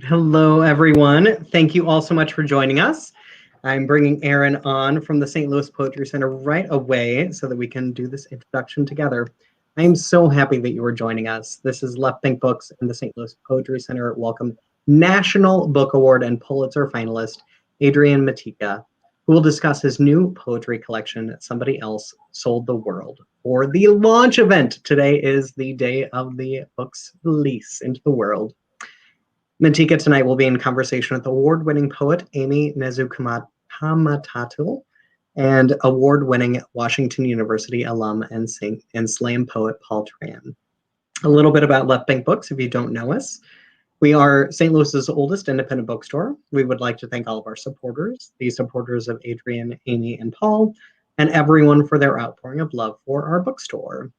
Hello, everyone. Thank you all so much for joining us. I'm bringing Aaron on from the St. Louis Poetry Center right away so that we can do this introduction together. I am so happy that you are joining us. This is Left Bank Books and the St. Louis Poetry Center welcome National Book Award and Pulitzer finalist Adrian Matejka, who will discuss his new poetry collection, Somebody Else Sold the World, for the launch event. Today is the day of the book's release into the world. Matejka tonight will be in conversation with award-winning poet Aimee Nezhukumatathil and award-winning Washington University alum and slam poet Paul Tran. A little bit about Left Bank Books, if you don't know us. We are St. Louis's oldest independent bookstore. We would like to thank all of our supporters, the supporters of Adrian, Aimee, and Paul, and everyone for their outpouring of love for our bookstore.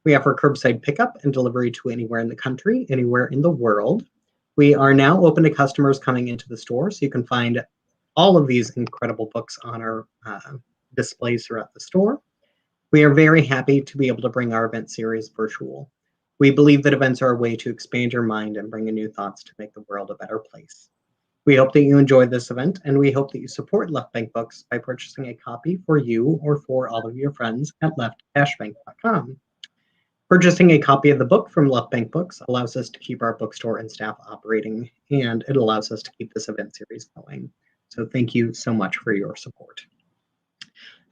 We offer curbside pickup and delivery to anywhere in the country, anywhere in the world. We are now open to customers coming into the store, so you can find all of these incredible books on our displays throughout the store. We are very happy to be able to bring our event series virtual. We believe that events are a way to expand your mind and bring in new thoughts to make the world a better place. We hope that you enjoy this event, and we hope that you support Left Bank Books by purchasing a copy for you or for all of your friends at left-bank.com. Purchasing a copy of the book from Left Bank Books allows us to keep our bookstore and staff operating, and it allows us to keep this event series going. So thank you so much for your support.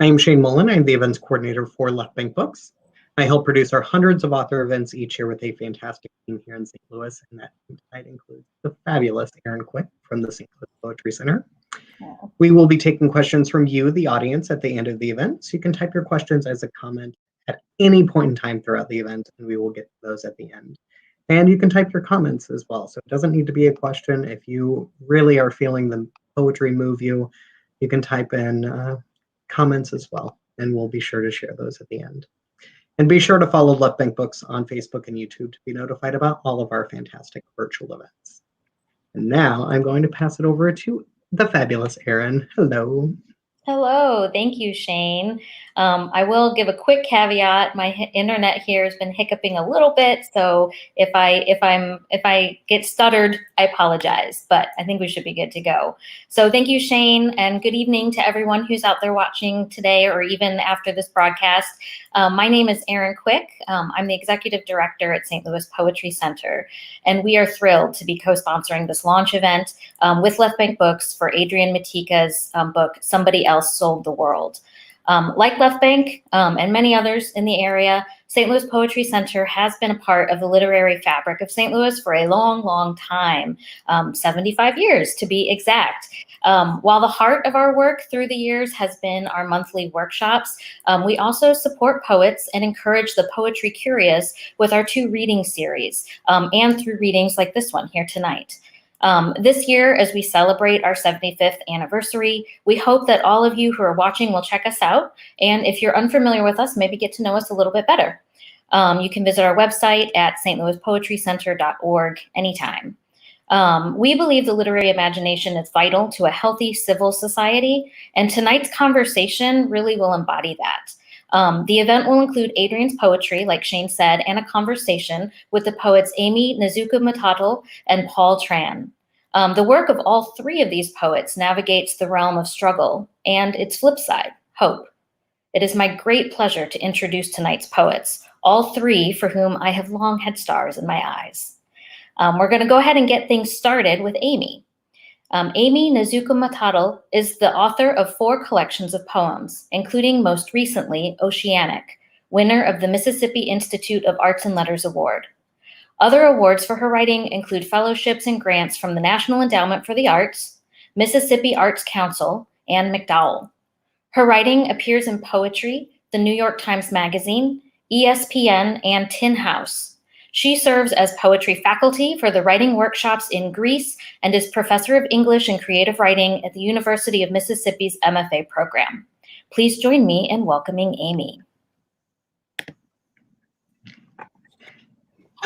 I am Shane Mullen. I'm the events coordinator for Left Bank Books. I help produce our hundreds of author events each year with a fantastic team here in St. Louis, and that tonight includes the fabulous Aaron Quick from the St. Louis Poetry Center. We will be taking questions from you, the audience, at the end of the event, so you can type your questions as a comment at any point in time throughout the event, and we will get to those at the end. And you can type your comments as well, so it doesn't need to be a question. If you really are feeling the poetry move you, you can type in comments as well, and we'll be sure to share those at the end. And be sure to follow Left Bank Books on Facebook and YouTube to be notified about all of our fantastic virtual events. And now I'm going to pass it over to the fabulous Aaron. Hello. Hello, thank you, Shane. I will give a quick caveat. My internet here has been hiccuping a little bit, so if I get stuttered, I apologize. But I think we should be good to go. So thank you, Shane, and good evening to everyone who's out there watching today or even after this broadcast. My name is Aaron Quick. I'm the executive director at St. Louis Poetry Center, and we are thrilled to be co-sponsoring this launch event with Left Bank Books for Adrian Matejka's book, Somebody Else Sold the World. Like Left Bank and many others in the area, St. Louis Poetry Center has been a part of the literary fabric of St. Louis for a long, long time, 75 years to be exact. While the heart of our work through the years has been our monthly workshops, we also support poets and encourage the poetry curious with our 2 reading series and through readings like this one here tonight. This year, as we celebrate our 75th anniversary, we hope that all of you who are watching will check us out. And if you're unfamiliar with us, maybe get to know us a little bit better. You can visit our website at stlouispoetrycenter.org anytime. We believe the literary imagination is vital to a healthy civil society, and tonight's conversation really will embody that. The event will include Adrian's poetry, like Shane said, and a conversation with the poets Aimee Nezhukumatathil and Paul Tran. The work of all 3 of these poets navigates the realm of struggle and its flip side, hope. It is my great pleasure to introduce tonight's poets, all 3 for whom I have long had stars in my eyes. We're going to go ahead and get things started with Aimee. Aimee Nezhukumatathil is the author of 4 collections of poems, including most recently Oceanic, winner of the Mississippi Institute of Arts and Letters Award. Other awards for her writing include fellowships and grants from the National Endowment for the Arts, Mississippi Arts Council, and MacDowell. Her writing appears in Poetry, the New York Times Magazine, ESPN, and Tin House. She serves as poetry faculty for the writing workshops in Greece and is professor of English and creative writing at the University of Mississippi's MFA program. Please join me in welcoming Aimee.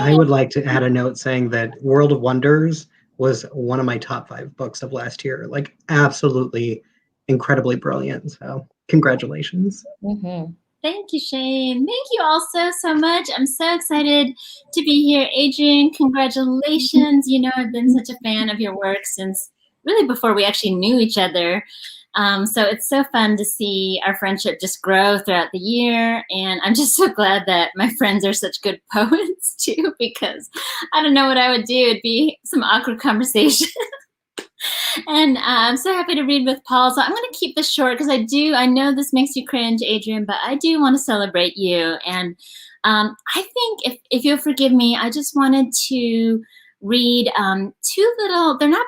I would like to add a note saying that World of Wonders was one of my top 5 books of last year. Like, absolutely incredibly brilliant. So congratulations. Mm-hmm. Thank you, Shane. Thank you all so much. I'm so excited to be here. Adrian, congratulations. You know, I've been such a fan of your work since really before we actually knew each other. So it's so fun to see our friendship just grow throughout the year. And I'm just so glad that my friends are such good poets too, because I don't know what I would do. It'd be some awkward conversation. And I'm so happy to read with Paul. So I'm going to keep this short because I know this makes you cringe, Adrian, but I do want to celebrate you. And I think if you'll forgive me, I just wanted to read two little, they're not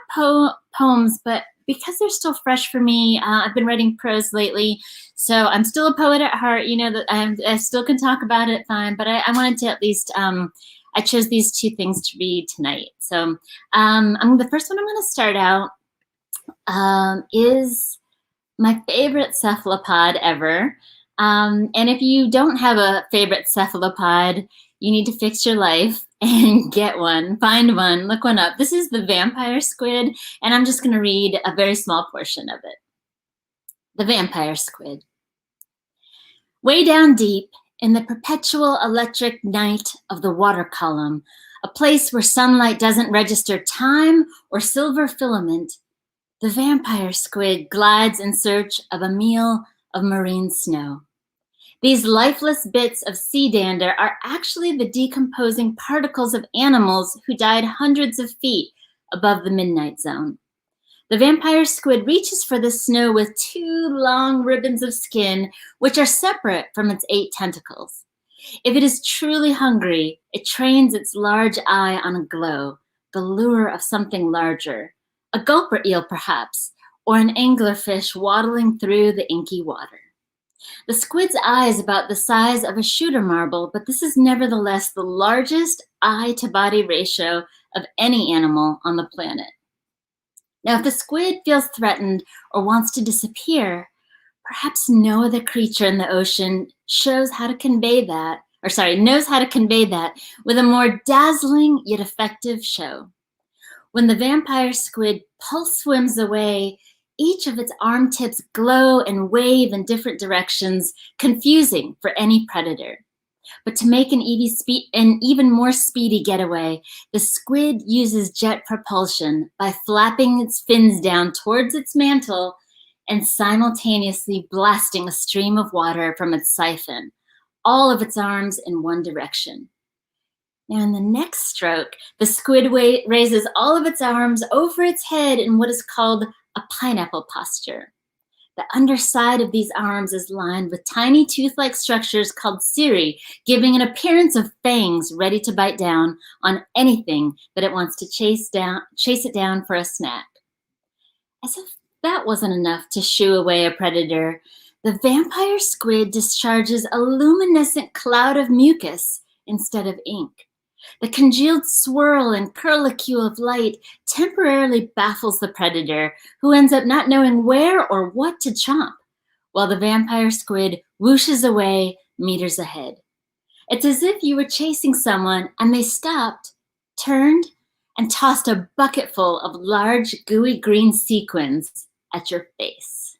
poems, but because they're still fresh for me, I've been writing prose lately. So I'm still a poet at heart, you know, that I still can talk about it fine, but I wanted to at least, I chose these two things to read tonight. So the first one I'm going to start out is my favorite cephalopod ever. And if you don't have a favorite cephalopod, you need to fix your life and get one, find one, look one up. This is the vampire squid, and I'm just going to read a very small portion of it. The vampire squid. Way down deep in the perpetual electric night of the water column, a place where sunlight doesn't register time or silver filament, the vampire squid glides in search of a meal of marine snow. These lifeless bits of sea dander are actually the decomposing particles of animals who died hundreds of feet above the midnight zone. The vampire squid reaches for the snow with two long ribbons of skin, which are separate from its 8 tentacles. If it is truly hungry, it trains its large eye on a glow, the lure of something larger, a gulper eel perhaps, or an anglerfish waddling through the inky water. The squid's eye is about the size of a shooter marble, but this is nevertheless the largest eye-to-body ratio of any animal on the planet. Now, if the squid feels threatened or wants to disappear, perhaps no other creature in the ocean knows how to convey that with a more dazzling yet effective show. When the vampire squid pulse swims away, each of its arm tips glow and wave in different directions, confusing for any predator. But to make an even more speedy getaway, the squid uses jet propulsion by flapping its fins down towards its mantle and simultaneously blasting a stream of water from its siphon, all of its arms in one direction. Now in the next stroke, the squid raises all of its arms over its head in what is called a pineapple posture. The underside of these arms is lined with tiny tooth-like structures called cirri, giving an appearance of fangs ready to bite down on anything that it wants to chase it down for a snack. As if that wasn't enough to shoo away a predator, the vampire squid discharges a luminescent cloud of mucus instead of ink. The congealed swirl and curlicue of light temporarily baffles the predator, who ends up not knowing where or what to chomp, while the vampire squid whooshes away meters ahead. It's as if you were chasing someone and they stopped, turned, and tossed a bucketful of large, gooey green sequins at your face.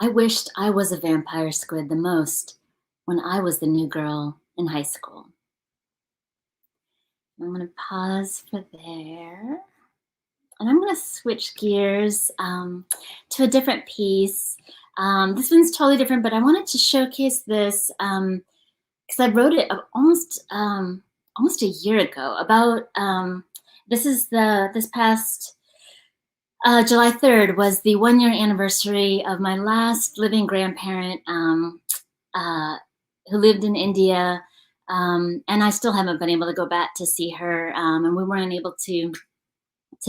I wished I was a vampire squid the most when I was the new girl in high school. I'm going to pause for there. And I'm going to switch gears to a different piece. This one's totally different, but I wanted to showcase this because I wrote it almost a year ago about, this past July 3rd was the 1-year anniversary of my last living grandparent who lived in India. And I still haven't been able to go back to see her. And we weren't able to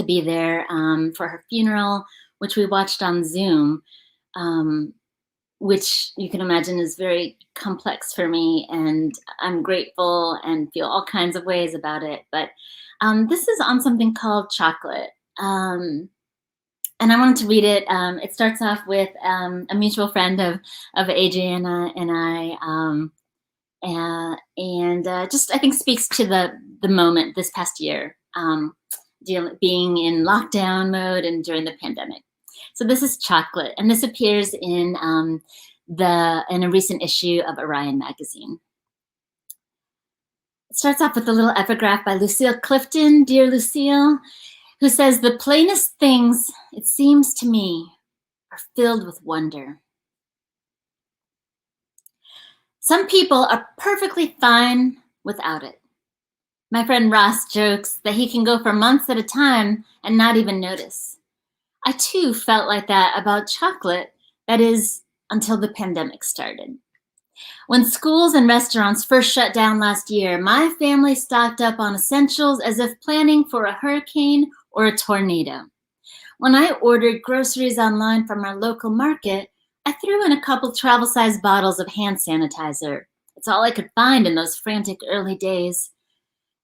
be there for her funeral, which we watched on Zoom, which you can imagine is very complex for me. And I'm grateful and feel all kinds of ways about it. But this is on something called Chocolate. And I wanted to read it. It starts off with a mutual friend of Adriana and I. Just I think speaks to the moment this past year, being in lockdown mode and during the pandemic. So this is Chocolate, and this appears in in a recent issue of Orion magazine. It starts off with a little epigraph by Lucille Clifton, dear Lucille, who says, "The plainest things, it seems to me, are filled with wonder. Some people are perfectly fine without it. My friend Ross jokes that he can go for months at a time and not even notice. I too felt like that about chocolate, that is, until the pandemic started. When schools and restaurants first shut down last year, my family stocked up on essentials as if planning for a hurricane or a tornado. When I ordered groceries online from our local market, I threw in a couple travel-sized bottles of hand sanitizer. It's all I could find in those frantic early days.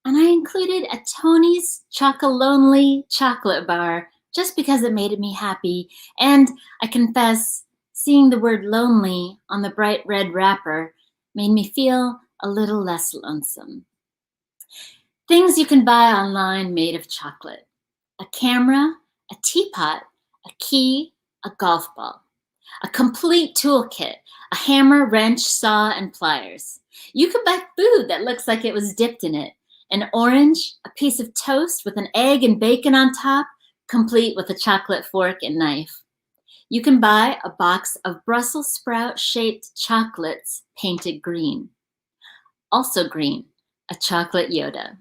And I included a Tony's Chocolonely chocolate bar just because it made me happy. And I confess, seeing the word lonely on the bright red wrapper made me feel a little less lonesome. Things you can buy online made of chocolate: a camera, a teapot, a key, a golf ball, a complete toolkit, a hammer, wrench, saw, and pliers. You could buy food that looks like it was dipped in it: an orange, a piece of toast with an egg and bacon on top, complete with a chocolate fork and knife. You can buy a box of Brussels sprout-shaped chocolates painted green. Also green, a chocolate Yoda.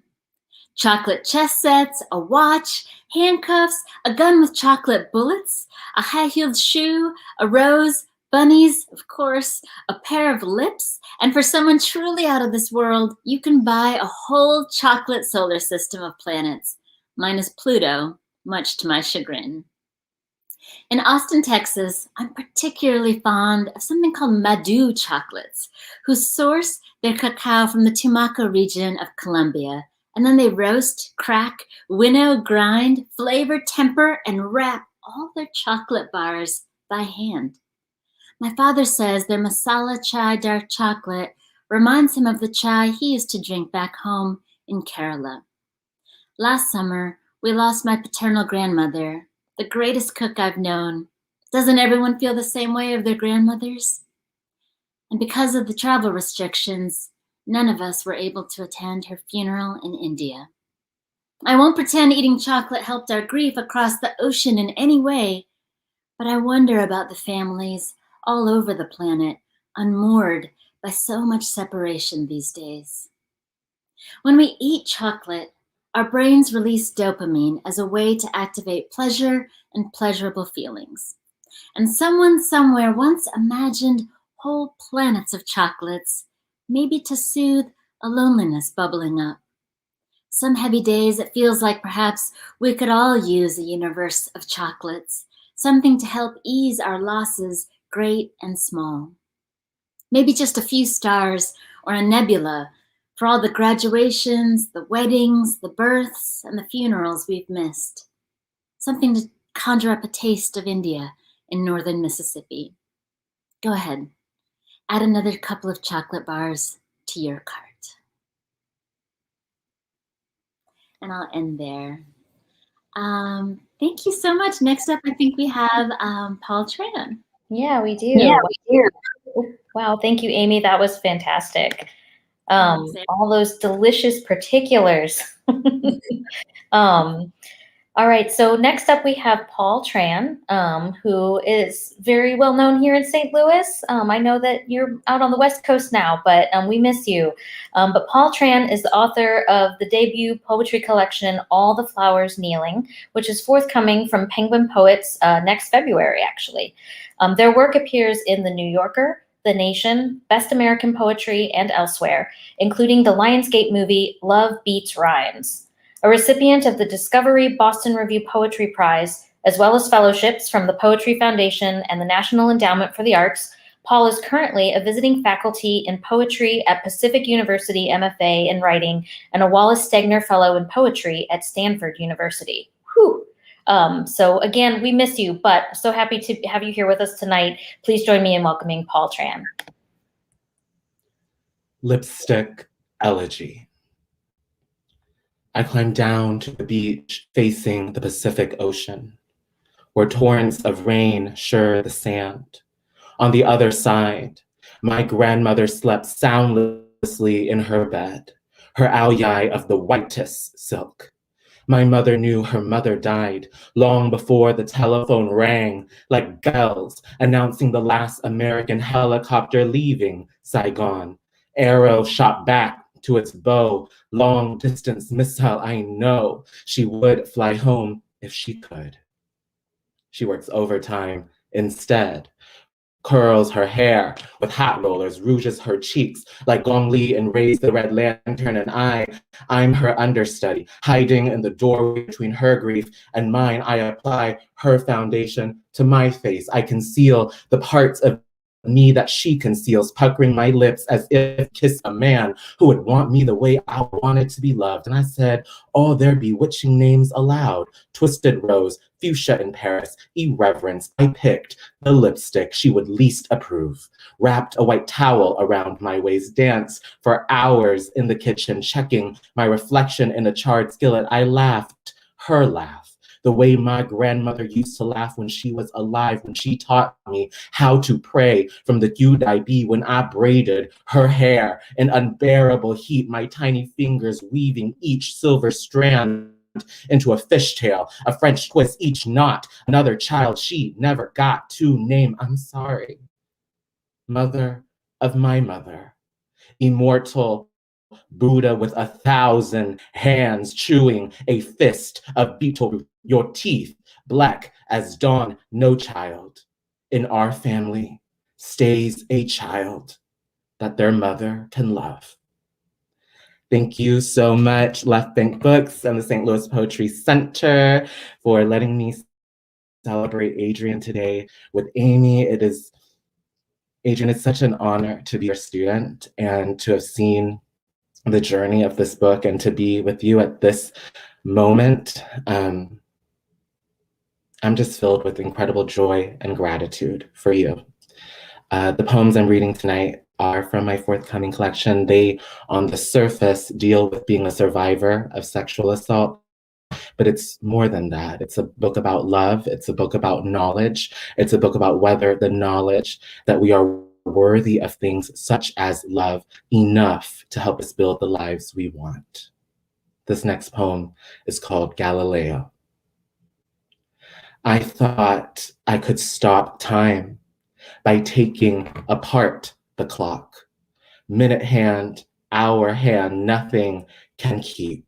Chocolate chess sets, a watch, handcuffs, a gun with chocolate bullets, a high-heeled shoe, a rose, bunnies, of course, a pair of lips, and for someone truly out of this world, you can buy a whole chocolate solar system of planets, minus Pluto, much to my chagrin. In Austin, Texas, I'm particularly fond of something called Madu chocolates, who source their cacao from the Tumaco region of Colombia, and then they roast, crack, winnow, grind, flavor, temper, and wrap all their chocolate bars by hand. My father says their masala chai dark chocolate reminds him of the chai he used to drink back home in Kerala. Last summer, we lost my paternal grandmother, the greatest cook I've known. Doesn't everyone feel the same way of their grandmothers? And because of the travel restrictions, none of us were able to attend her funeral in India. I won't pretend eating chocolate helped our grief across the ocean in any way, but I wonder about the families all over the planet, unmoored by so much separation these days. When we eat chocolate, our brains release dopamine as a way to activate pleasure and pleasurable feelings. And someone somewhere once imagined whole planets of chocolates, maybe to soothe a loneliness bubbling up. Some heavy days it feels like perhaps we could all use a universe of chocolates, something to help ease our losses, great and small. Maybe just a few stars or a nebula for all the graduations, the weddings, the births, and the funerals we've missed. Something to conjure up a taste of India in northern Mississippi. Go ahead, add another couple of chocolate bars to your cart. And I'll end there. Thank you so much. Next up, I think we have Paul Tran. Yeah, we do. Wow, thank you, Aimee. That was fantastic. All those delicious particulars. All right, so next up we have Paul Tran, who is very well known here in St. Louis. I know that you're out on the West Coast now, but we miss you. But Paul Tran is the author of the debut poetry collection, All the Flowers Kneeling, which is forthcoming from Penguin Poets next February, actually. Their work appears in The New Yorker, The Nation, Best American Poetry, and elsewhere, including the Lionsgate movie Love Beats Rhymes. A recipient of the Discovery Boston Review Poetry Prize, as well as fellowships from the Poetry Foundation and the National Endowment for the Arts, Paul is currently a visiting faculty in poetry at Pacific University MFA in Writing and a Wallace Stegner Fellow in Poetry at Stanford University. Whew. So again, we miss you, but so happy to have you here with us tonight. Please join me in welcoming Paul Tran. Lipstick Elegy. I climbed down to the beach facing the Pacific Ocean, where torrents of rain shore the sand, On the other side, my grandmother slept soundlessly in her bed, her aoyai of the whitest silk. My mother knew her mother died long before the telephone rang like bells announcing the last American helicopter leaving Saigon. Arrow shot back to its bow, long distance missile. I know she would fly home if she could. She works overtime instead, curls her hair with hot rollers, rouges her cheeks like Gong Li and Raise the Red Lantern, and I'm her understudy, hiding in the doorway between her grief and mine. I apply her foundation to my face. I conceal the parts of me that she conceals, puckering my lips as if kiss a man who would want me the way I wanted to be loved. And I said all their bewitching names aloud: Twisted Rose, Fuchsia in Paris, Irreverence. I picked the lipstick she would least approve, wrapped a white towel around my waist, danced for hours in the kitchen, checking my reflection in a charred skillet. I laughed her laugh, the way my grandmother used to laugh when she was alive, when she taught me how to pray from the Gyudai Bi, when I braided her hair in unbearable heat, my tiny fingers weaving each silver strand into a fishtail, a French twist, each knot another child she never got to name. I'm sorry, mother of my mother, immortal Buddha with 1,000 hands chewing a fist of beetle, your teeth black as dawn. No child in our family stays a child that their mother can love. Thank you so much, Left Bank Books and the St. Louis Poetry Center, for letting me celebrate Adrian today with Aimee. Adrian, it's such an honor to be your student and to have seen the journey of this book and to be with you at this moment. I'm just filled with incredible joy and gratitude for you. The poems I'm reading tonight are from my forthcoming collection. They, on the surface, deal with being a survivor of sexual assault, but it's more than that. It's a book about love. It's a book about knowledge. It's a book about whether the knowledge that we are worthy of things such as love enough to help us build the lives we want. This next poem is called Galileo. I thought I could stop time by taking apart the clock. Minute hand, hour hand, nothing can keep.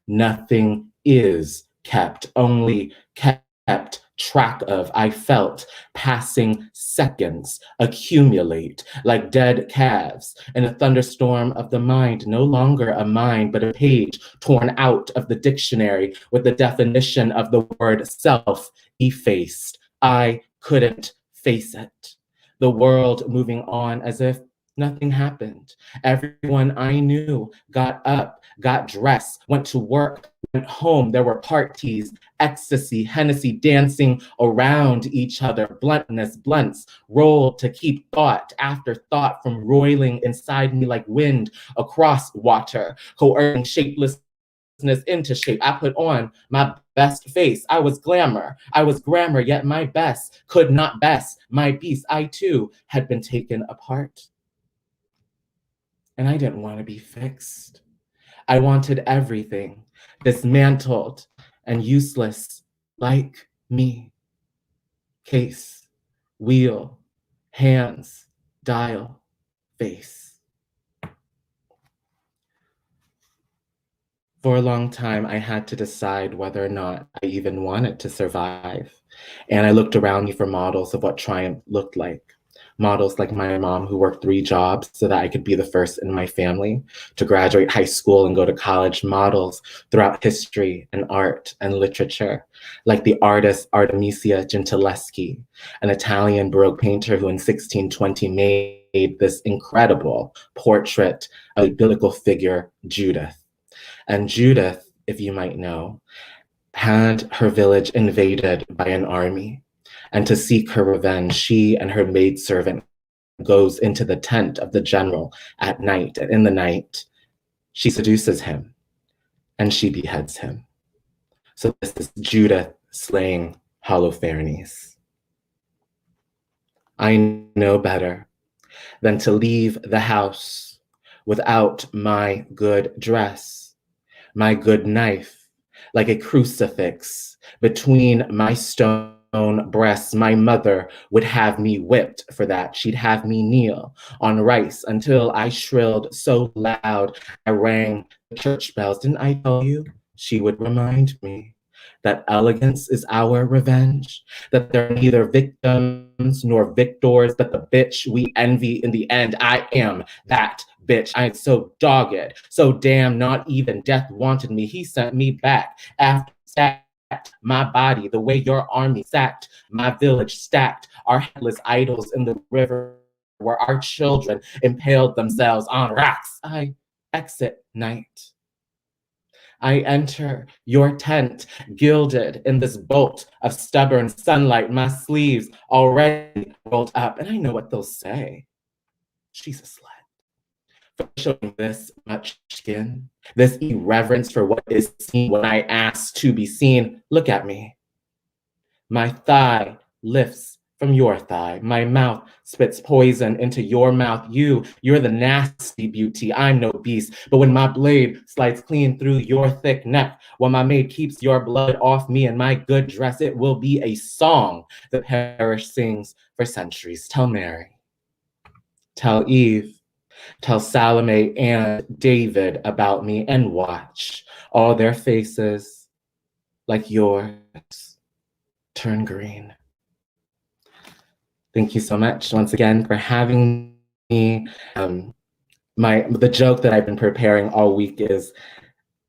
Nothing is kept, only kept track of. I felt passing seconds accumulate like dead calves in a thunderstorm of the mind, no longer a mind, but a page torn out of the dictionary with the definition of the word self effaced. I couldn't face it. The world moving on as if nothing happened. Everyone I knew got up, got dressed, went to work, went home. There were parties, ecstasy, Hennessy dancing around each other. Bluntness, blunts rolled to keep thought after thought from roiling inside me like wind across water, coercing shapelessness into shape. I put on my best face. I was glamour. I was grammar, yet my best could not best my beast. I too had been taken apart. And I didn't want to be fixed. I wanted everything dismantled and useless like me. Case, wheel, hands, dial, face. For a long time, I had to decide whether or not I even wanted to survive. And I looked around me for models of what triumph looked like. Models like my mom, who worked 3 jobs so that I could be the first in my family to graduate high school and go to college. Models throughout history and art and literature, like the artist Artemisia Gentileschi, an Italian Baroque painter who in 1620 made this incredible portrait of a biblical figure, Judith. And Judith, if you might know, had her village invaded by an army. And to seek her revenge, she and her maidservant goes into the tent of the general at night. And in the night, she seduces him and she beheads him. So this is Judith slaying Holofernes. I know better than to leave the house without my good dress, my good knife, like a crucifix between my stone breasts. My mother would have me whipped for that. She'd have me kneel on rice until I shrilled so loud I rang the church bells. Didn't I tell you? She would remind me that elegance is our revenge, that there are neither victims nor victors, but the bitch we envy in the end. I am that bitch. I am so dogged, so damn not even death wanted me. He sent me back after sacked my body the way your army sacked my village, stacked our headless idols in the river where our children impaled themselves on rocks. I exit night. I enter your tent, gilded in this bolt of stubborn sunlight, my sleeves already rolled up, and I know what they'll say. She's a slut. For showing this much skin, this irreverence for what is seen when I ask to be seen. Look at me. My thigh lifts from your thigh. My mouth spits poison into your mouth. You're the nasty beauty. I'm no beast. But when my blade slides clean through your thick neck, while my maid keeps your blood off me and my good dress, it will be a song the parish sings for centuries. Tell Mary, tell Eve, tell Salome and David about me, and watch all their faces like yours turn green. Thank you so much once again for having me. The joke that I've been preparing all week is,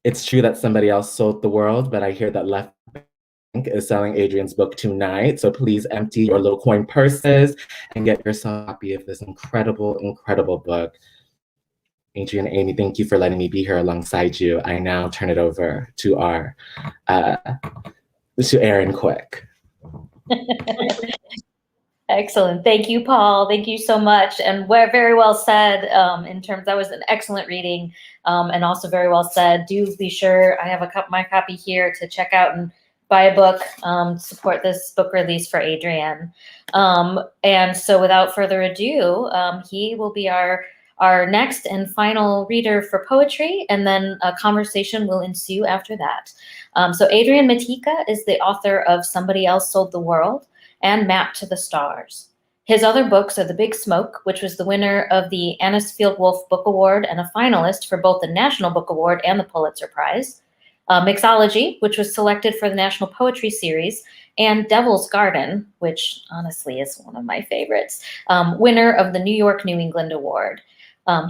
it's true that somebody else sold the world, but I hear that Left Bank is selling Adrian's book tonight. So please empty your little coin purses and get yourself a copy of this incredible, incredible book. Adrian, Aimee, thank you for letting me be here alongside you. I now turn it over to Aaron Quick. Excellent. Thank you, Paul. Thank you so much. And very well said in terms, that was an excellent reading and also very well said. Do be sure, I have my copy here to check out and buy a book, support this book release for Adrian. And so without further ado, he will be our next and final reader for poetry, and then a conversation will ensue after that. So Adrian Matejka is the author of Somebody Else Sold the World and Map to the Stars. His other books are The Big Smoke, which was the winner of the Anisfield Wolf Book Award and a finalist for both the National Book Award and the Pulitzer Prize. Mixology, which was selected for the National Poetry Series, and Devil's Garden, which honestly is one of my favorites, winner of the New York New England Award.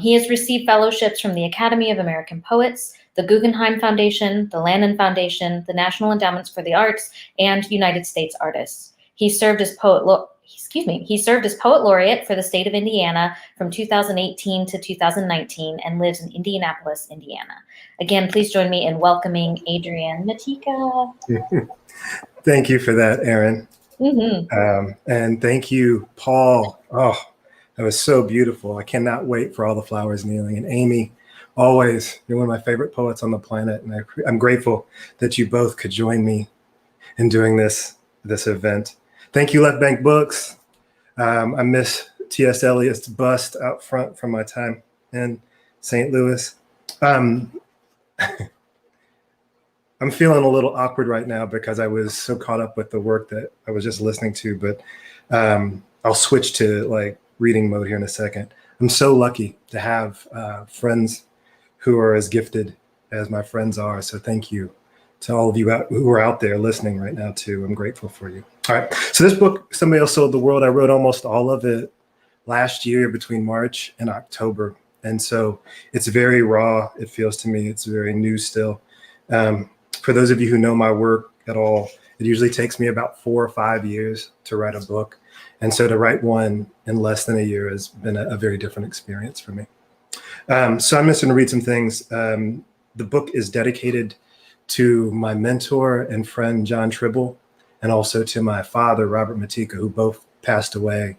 He has received fellowships from the Academy of American Poets, the Guggenheim Foundation, the Lannan Foundation, the National Endowments for the Arts, and United States Artists. He served as poet laureate for the state of Indiana from 2018 to 2019 and lives in Indianapolis, Indiana. Again, please join me in welcoming Adrian Matejka. Thank you for that, Erin. And thank you, Paul. Oh, that was so beautiful. I cannot wait for all the flowers kneeling. And Aimee, always, you're one of my favorite poets on the planet. And I'm grateful that you both could join me in doing this event. Thank you, Left Bank Books. I miss T.S. Eliot's bust out front from my time in St. Louis. I'm feeling a little awkward right now because I was so caught up with the work that I was just listening to, but I'll switch to reading mode here in a second. I'm so lucky to have friends who are as gifted as my friends are. So thank you to all of you who are out there listening right now too. I'm grateful for you. All right. So this book, Somebody Else Sold the World, I wrote almost all of it last year between March and October. And so it's very raw. It feels to me, it's very new still. For those of you who know my work at all, it usually takes me about 4 or 5 years to write a book. And so to write one in less than a year has been a very different experience for me. So I'm just going to read some things. The book is dedicated to my mentor and friend, John Tribble, and also to my father, Robert Matejka, who both passed away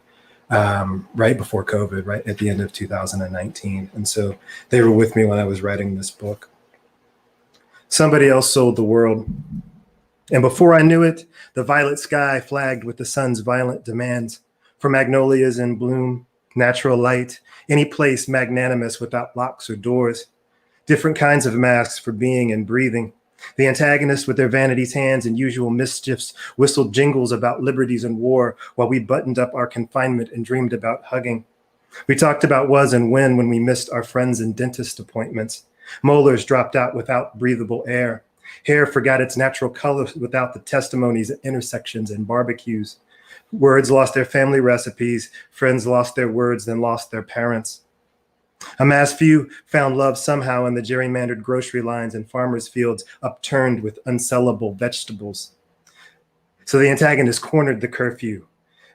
right before COVID, right at the end of 2019. And so they were with me when I was writing this book. Somebody else sold the world. And before I knew it, the violet sky flagged with the sun's violent demands. for magnolias in bloom, natural light, any place magnanimous without locks or doors. Different kinds of masks for being and breathing. The antagonists with their vanities hands and usual mischiefs whistled jingles about liberties and war while we buttoned up our confinement and dreamed about hugging. We talked about was and when we missed our friends and dentist appointments. Molars dropped out without breathable air. Hair forgot its natural color without the testimonies at intersections and barbecues. Words lost their family recipes. Friends lost their words, then lost their parents. A mass few found love somehow in the gerrymandered grocery lines and farmers' fields upturned with unsellable vegetables. So the antagonist cornered the curfew,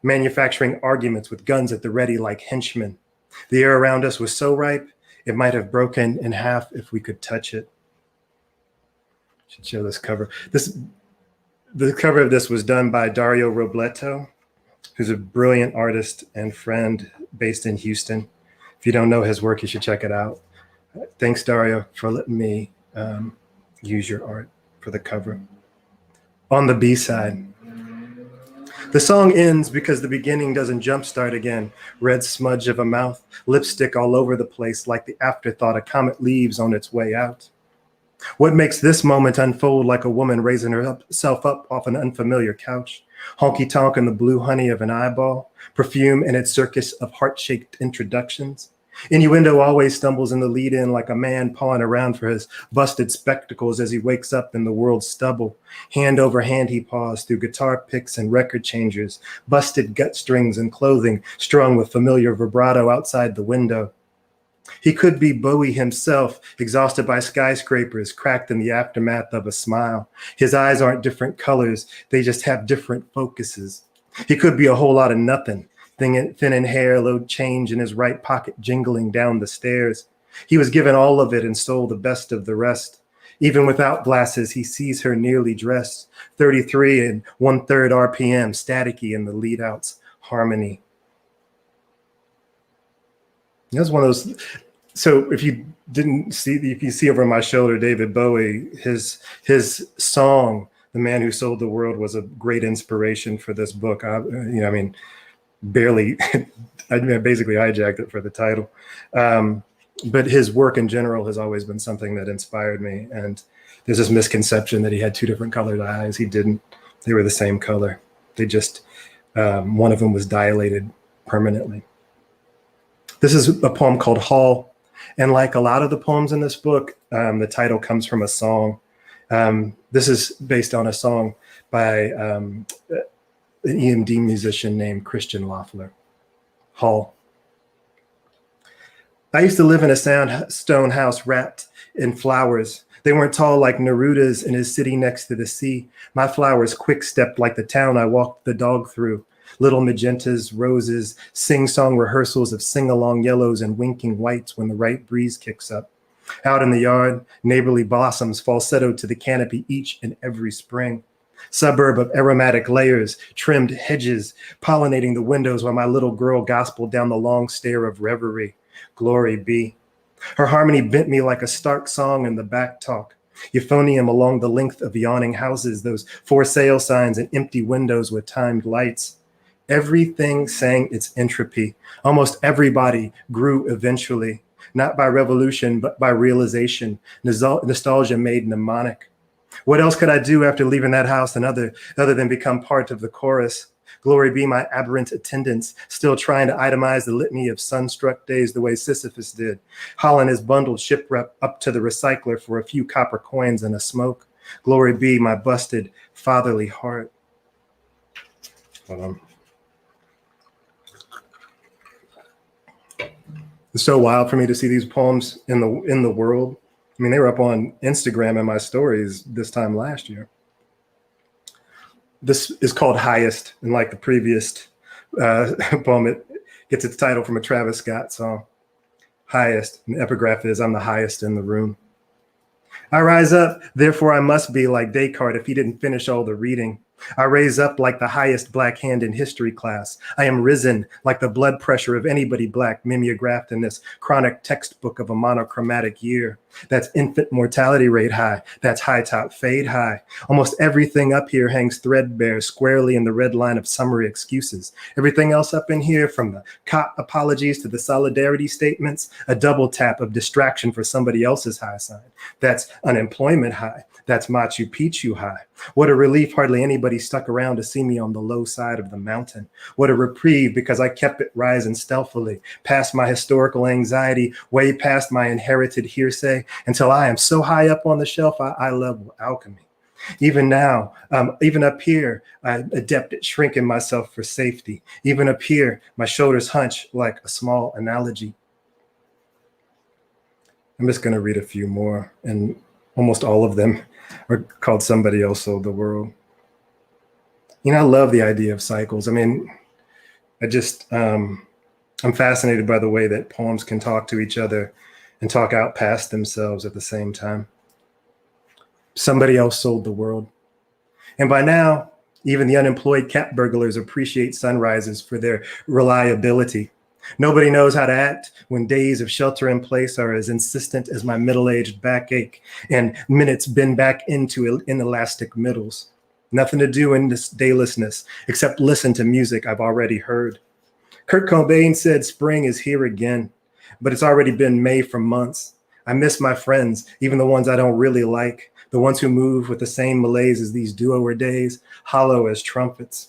manufacturing arguments with guns at the ready like henchmen. The air around us was so ripe, it might have broken in half if we could touch it. Should show this cover. The cover of this was done by Dario Robleto, who's a brilliant artist and friend based in Houston. If you don't know his work, you should check it out. Thanks, Dario, for letting me use your art for the cover. On the B-side. The song ends because the beginning doesn't jumpstart again. Red smudge of a mouth, lipstick all over the place like the afterthought a comet leaves on its way out. What makes this moment unfold like a woman raising herself up off an unfamiliar couch? Honky-tonk in the blue honey of an eyeball, perfume in its circus of heart-shaped introductions. Innuendo always stumbles in the lead-in like a man pawing around for his busted spectacles as he wakes up in the world's stubble. Hand over hand he paws through guitar picks and record changers, busted gut strings and clothing strung with familiar vibrato outside the window. He could be Bowie himself, exhausted by skyscrapers, cracked in the aftermath of a smile. His eyes aren't different colors, they just have different focuses. He could be a whole lot of nothing, thin in hair, low change in his right pocket jingling down the stairs. He was given all of it and stole the best of the rest. Even without glasses, he sees her nearly dressed, 33 and 1/3 RPM, staticky in the lead-out's harmony. That's one of those. So if you see over my shoulder, David Bowie, his song, "The Man Who Sold the World," was a great inspiration for this book. Barely, I basically hijacked it for the title. But his work in general has always been something that inspired me. And there's this misconception that he had two different colored eyes. He didn't. They were the same color. They just, one of them was dilated permanently. This is a poem called Hall. And like a lot of the poems in this book, the title comes from a song. This is based on a song by an EMD musician named Christian Loeffler. Hall. I used to live in a sandstone house wrapped in flowers. They weren't tall like Neruda's in his city next to the sea. My flowers quick-stepped like the town I walked the dog through. Little magentas, roses, sing-song rehearsals of sing-along yellows and winking whites when the right breeze kicks up. Out in the yard, neighborly blossoms falsetto to the canopy each and every spring. Suburb of aromatic layers, trimmed hedges, pollinating the windows while my little girl gospeled down the long stair of reverie. Glory be. Her harmony bent me like a stark song in the back talk. Euphonium along the length of yawning houses, those for sale signs and empty windows with timed lights. Everything sang its entropy. Almost everybody grew eventually, not by revolution, but by realization. Nostalgia made mnemonic. What else could I do after leaving that house other than become part of the chorus? Glory be my aberrant attendants, still trying to itemize the litany of sunstruck days the way Sisyphus did. Hauling his bundled shipwreck up to the recycler for a few copper coins and a smoke. Glory be my busted fatherly heart. Hold on. It's so wild for me to see these poems in the world. I mean, they were up on Instagram in my stories this time last year. This is called Highest, and like the previous poem, it gets its title from a Travis Scott song. Highest, and the epigraph is, I'm the highest in the room. I rise up, therefore I must be like Descartes if he didn't finish all the reading. I raise up like the highest black hand in history class. I am risen like the blood pressure of anybody black mimeographed in this chronic textbook of a monochromatic year. That's infant mortality rate high. That's high top fade high. Almost everything up here hangs threadbare squarely in the red line of summary excuses. Everything else up in here, from the cop apologies to the solidarity statements, a double tap of distraction for somebody else's high sign. That's unemployment high. That's Machu Picchu high. What a relief hardly anybody stuck around to see me on the low side of the mountain. What a reprieve because I kept it rising stealthily, past my historical anxiety, way past my inherited hearsay, until I am so high up on the shelf I level alchemy. Even now, even up here, I'm adept at shrinking myself for safety. Even up here, my shoulders hunch like a small analogy. I'm just going to read a few more, and almost all of them are called Somebody Else Sold the World. You know, I love the idea of cycles. I mean, I'm fascinated by the way that poems can talk to each other and talk out past themselves at the same time. Somebody else sold the world. And by now, even the unemployed cat burglars appreciate sunrises for their reliability. Nobody knows how to act when days of shelter in place are as insistent as my middle-aged backache and minutes bend back into inelastic middles. Nothing to do in this daylessness except listen to music I've already heard. Kurt Cobain said spring is here again, but it's already been May for months. I miss my friends, even the ones I don't really like, the ones who move with the same malaise as these do-over days, hollow as trumpets.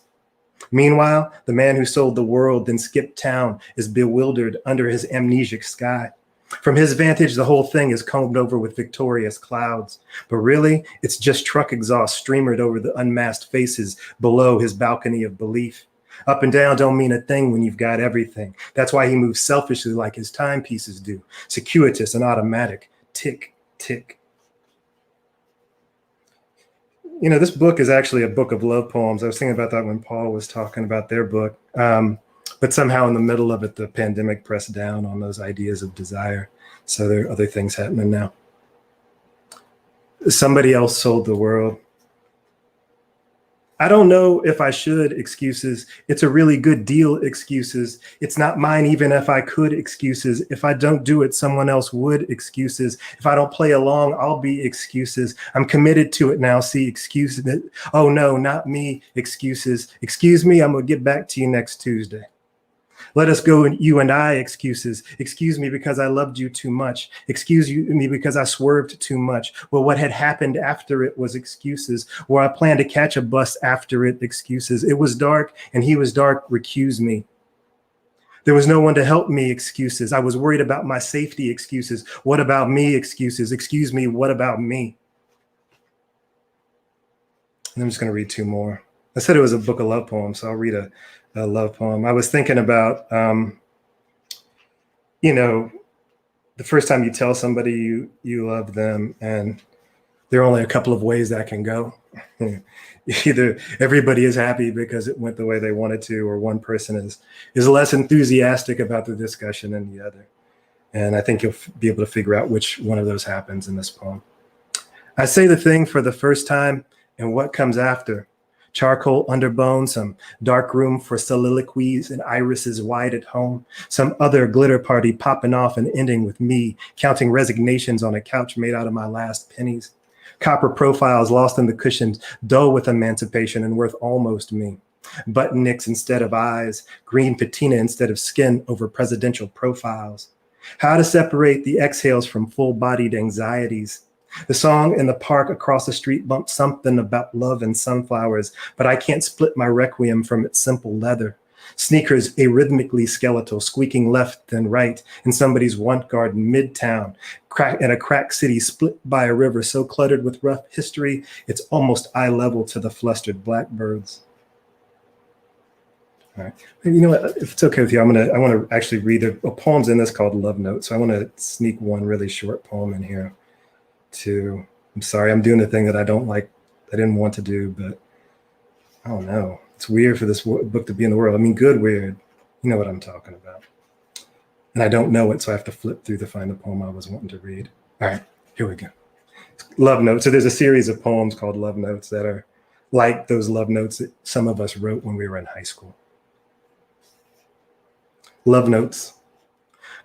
Meanwhile, the man who sold the world, then skipped town, is bewildered under his amnesic sky. From his vantage, the whole thing is combed over with victorious clouds. But really, it's just truck exhaust streamered over the unmasked faces below his balcony of belief. Up and down don't mean a thing when you've got everything. That's why he moves selfishly like his timepieces do, circuitous and automatic, tick, tick. You know, this book is actually a book of love poems. I was thinking about that when Paul was talking about their book. But somehow in the middle of it, the pandemic pressed down on those ideas of desire. So there are other things happening now. Somebody else sold the world. I don't know if I should, excuses. It's a really good deal, excuses. It's not mine even if I could, excuses. If I don't do it, someone else would, excuses. If I don't play along, I'll be, excuses. I'm committed to it now, see, excuses. Oh no, not me, excuses. Excuse me, I'm gonna get back to you next Tuesday. Let us go, you and I, excuses. Excuse me because I loved you too much. Excuse me because I swerved too much. Well, what had happened after it was excuses. Or I planned to catch a bus after it, excuses. It was dark and he was dark, recuse me. There was no one to help me, excuses. I was worried about my safety, excuses. What about me, excuses? Excuse me, what about me? And I'm just gonna read two more. I said it was a book of love poems, so I'll read a love poem. I was thinking about, you know, the first time you tell somebody you love them, and there are only a couple of ways that can go. Either everybody is happy because it went the way they wanted to, or one person is less enthusiastic about the discussion than the other. And I think you'll be able to figure out which one of those happens in this poem. I say the thing for the first time, and what comes after? Charcoal underbone, some dark room for soliloquies and irises wide at home, some other glitter party popping off and ending with me counting resignations on a couch made out of my last pennies. Copper profiles lost in the cushions, dull with emancipation and worth almost me. Button nicks instead of eyes, green patina instead of skin over presidential profiles. How to separate the exhales from full-bodied anxieties. The song in the park across the street bumped something about love and sunflowers, but I can't split my requiem from its simple leather. Sneakers arrhythmically skeletal, squeaking left and right in somebody's want garden midtown, in a crack city split by a river so cluttered with rough history, it's almost eye level to the flustered blackbirds. All right, you know what, if it's okay with you, I want to actually read a poem's in this called Love Note, so I want to sneak one really short poem in here. I'm sorry, I'm doing the thing that I don't like, I didn't want to do, but I don't know. It's weird for this book to be in the world. I mean, good, weird. You know what I'm talking about. And I don't know it, so I have to flip through to find the poem I was wanting to read. All right, here we go. Love Notes. So there's a series of poems called Love Notes that are like those love notes that some of us wrote when we were in high school. Love Notes.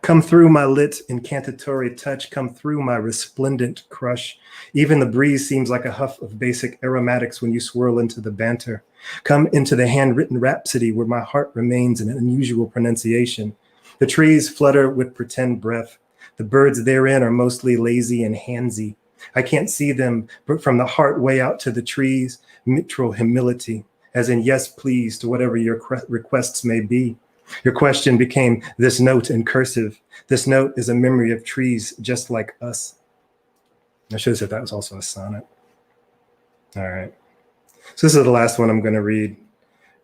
Come through my lit incantatory touch, come through my resplendent crush. Even the breeze seems like a huff of basic aromatics when you swirl into the banter. Come into the handwritten rhapsody where my heart remains an unusual pronunciation. The trees flutter with pretend breath. The birds therein are mostly lazy and handsy. I can't see them, but from the heart way out to the trees, mitral humility, as in yes, please, to whatever your requests may be. Your question became this note in cursive. This note is a memory of trees just like us. I should have said that was also a sonnet. All right. So this is the last one I'm going to read.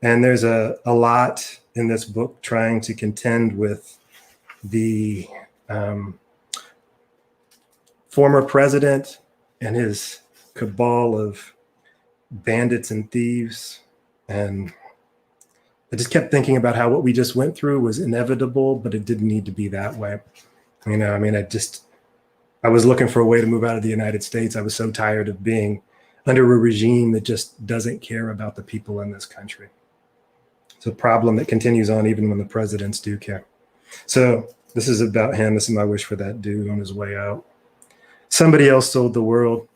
And there's a lot in this book trying to contend with the former president and his cabal of bandits and thieves. And I just kept thinking about how what we just went through was inevitable, but it didn't need to be that way. You know, I mean, I was looking for a way to move out of the United States. I was so tired of being under a regime that just doesn't care about the people in this country. It's a problem that continues on even when the presidents do care. So this is about him. This is my wish for that dude on his way out. Somebody else sold the world.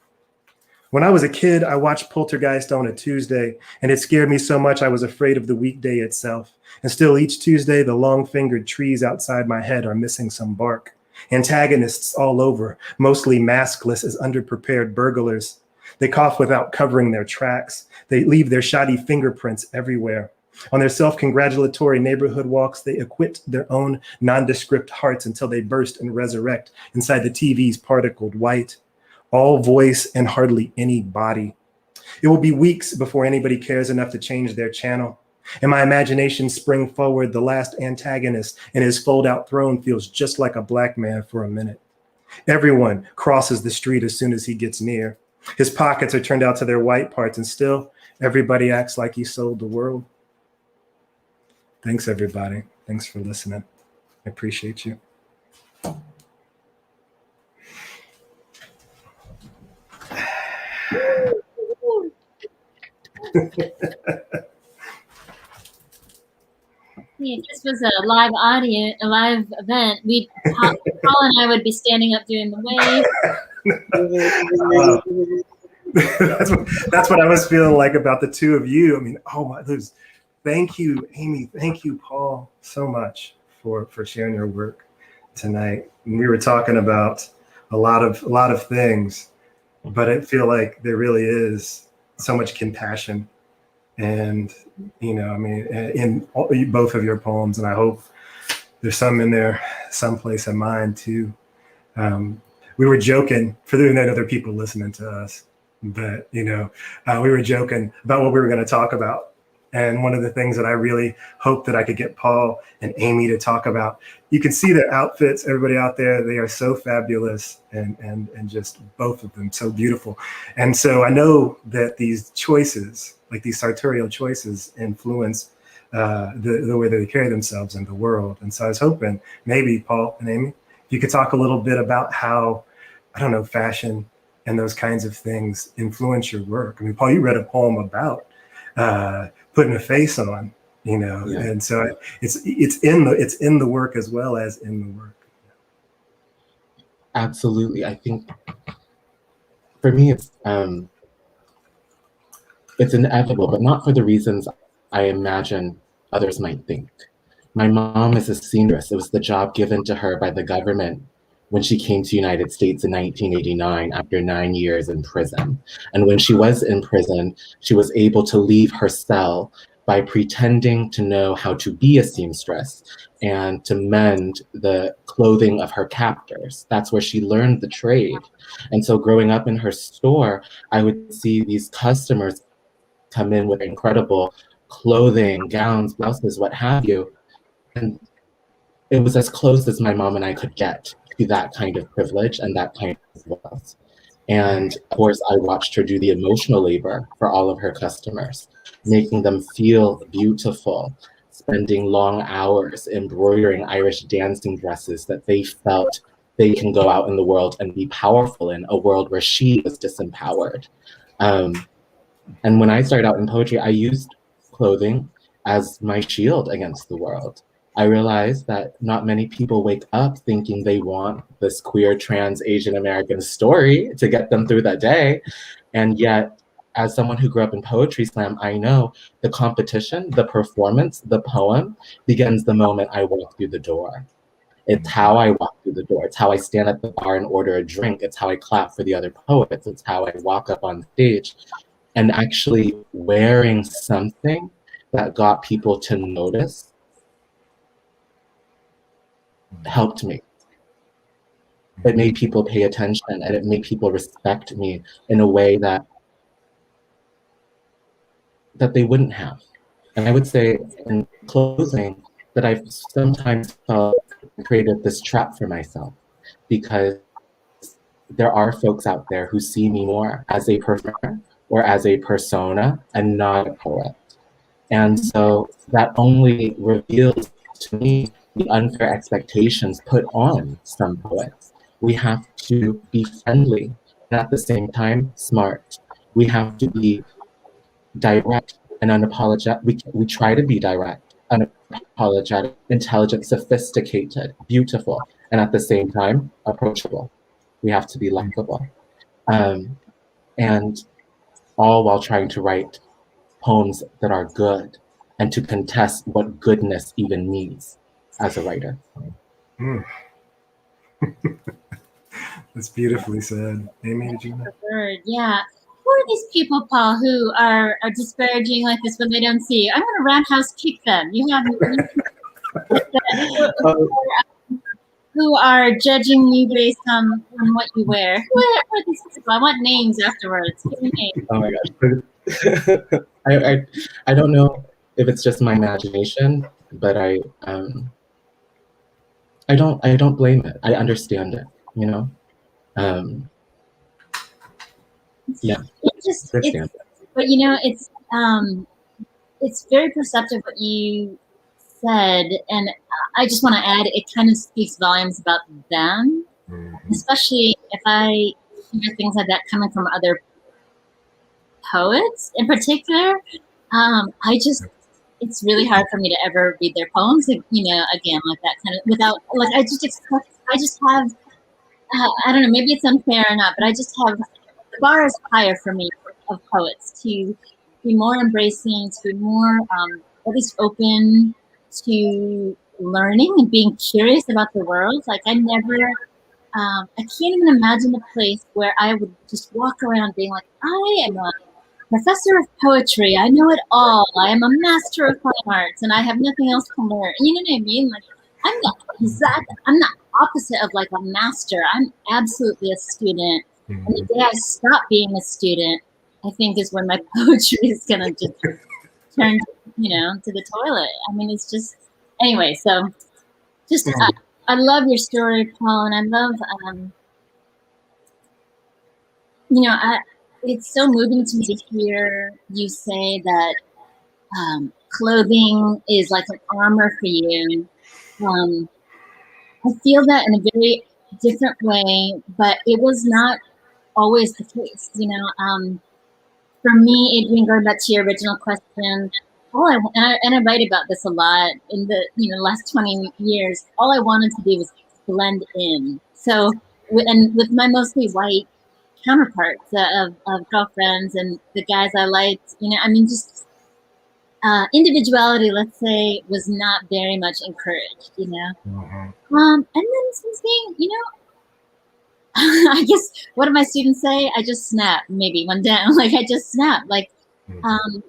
When I was a kid, I watched Poltergeist on a Tuesday, and it scared me so much I was afraid of the weekday itself. And still each Tuesday, the long-fingered trees outside my head are missing some bark. Antagonists all over, mostly maskless as underprepared burglars. They cough without covering their tracks. They leave their shoddy fingerprints everywhere. On their self-congratulatory neighborhood walks, they acquit their own nondescript hearts until they burst and resurrect inside the TV's particled white. All voice and hardly any body. It will be weeks before anybody cares enough to change their channel. In my imagination, spring forward, the last antagonist in his fold-out throne feels just like a black man for a minute. Everyone crosses the street as soon as he gets near. His pockets are turned out to their white parts, and still, everybody acts like he sold the world. Thanks, everybody. Thanks for listening. I appreciate you. If this was a live audience, a live event, Paul and I would be standing up doing the wave. That's what I was feeling like about the two of you. I mean, oh my, thank you, Aimee. Thank you, Paul, so much for sharing your work tonight. And we were talking about a lot of things, but I feel like there really is so much compassion. And, you know, I mean, in both of your poems, and I hope there's some in there, someplace in mine too. We were joking for the other people listening to us, but, you know, we were joking about what we were going to talk about. And one of the things that I really hope that I could get Paul and Aimee to talk about, you can see their outfits, everybody out there, they are so fabulous and just both of them so beautiful. And so I know that these choices, like these sartorial choices, influence the way that they carry themselves in the world. And so I was hoping maybe Paul and Aimee, you could talk a little bit about how, I don't know, fashion and those kinds of things influence your work. I mean, Paul, you read a poem about putting a face on, you know, yeah. And so it's in the work as well as in the work. Absolutely. I think for me, it's inevitable, but not for the reasons I imagine others might think. My mom is a seamstress. It was the job given to her by the government when she came to the United States in 1989 after 9 years in prison. And when she was in prison, she was able to leave her cell by pretending to know how to be a seamstress and to mend the clothing of her captors. That's where she learned the trade. And so growing up in her store, I would see these customers come in with incredible clothing, gowns, blouses, what have you. And it was as close as my mom and I could get to that kind of privilege and that kind of wealth. And of course, I watched her do the emotional labor for all of her customers, making them feel beautiful, spending long hours embroidering Irish dancing dresses that they felt they can go out in the world and be powerful in a world where she was disempowered. And when I started out in poetry, I used clothing as my shield against the world. I realized that not many people wake up thinking they want this queer, trans, Asian American story to get them through that day. And yet, as someone who grew up in poetry slam, I know the competition, the performance, the poem begins the moment I walk through the door. It's how I walk through the door. It's how I stand at the bar and order a drink. It's how I clap for the other poets. It's how I walk up on stage. And actually wearing something that got people to notice helped me. It made people pay attention, and it made people respect me in a way that they wouldn't have. And I would say in closing that I've sometimes felt created this trap for myself, because there are folks out there who see me more as a performer or as a persona and not a poet. And so that only reveals to me the unfair expectations put on some poets. We have to be friendly and at the same time smart. We have to be direct and unapologetic. We try to be direct, unapologetic, intelligent, sophisticated, beautiful, and at the same time approachable. We have to be likable. And all while trying to write poems that are good and to contest what goodness even means as a writer. Mm. That's beautifully said. Aimee, did you know? Yeah. Who are these people, Paul, who are disparaging like this when they don't see you? I'm going to roundhouse kick them. You have who are judging you based on what you wear. Who are these people? I want names afterwards. Give me names. Oh my gosh. I don't know if it's just my imagination, but I don't blame it. I understand it, you know? Yeah. But you know, it's very perceptive what you said, and I just want to add, it kind of speaks volumes about them, especially if I hear things like that coming from other poets in particular. It's really hard for me to ever read their poems, you know, again, like that kind of, without, like, I just have, I don't know, maybe it's unfair or not, but I just have, the bar is higher for me of poets to be more embracing, to be more, at least open to learning and being curious about the world. Like, I can't even imagine a place where I would just walk around being like, I am a professor of poetry. I know it all. I am a master of fine arts, and I have nothing else to learn. You know what I mean? Like, I'm not opposite of like a master. I'm absolutely a student. And the day I stop being a student, I think is when my poetry is gonna just turn, you know, to the toilet. I mean, it's just, anyway. So, just I love your story, Paul, and I love, you know, it's so moving to me to hear you say that clothing is like an armor for you. I feel that in a very different way, but it was not always the case. You know, for me, Adrian, going back to your original question, and I write about this a lot in the last 20 years. All I wanted to do was blend in. So, with my mostly white counterparts of girlfriends and the guys I liked, you know, I mean, just individuality, let's say, was not very much encouraged, you know. And then since being, you know, I guess, what do my students say? I just snapped maybe one day. Like, I just snapped. Like,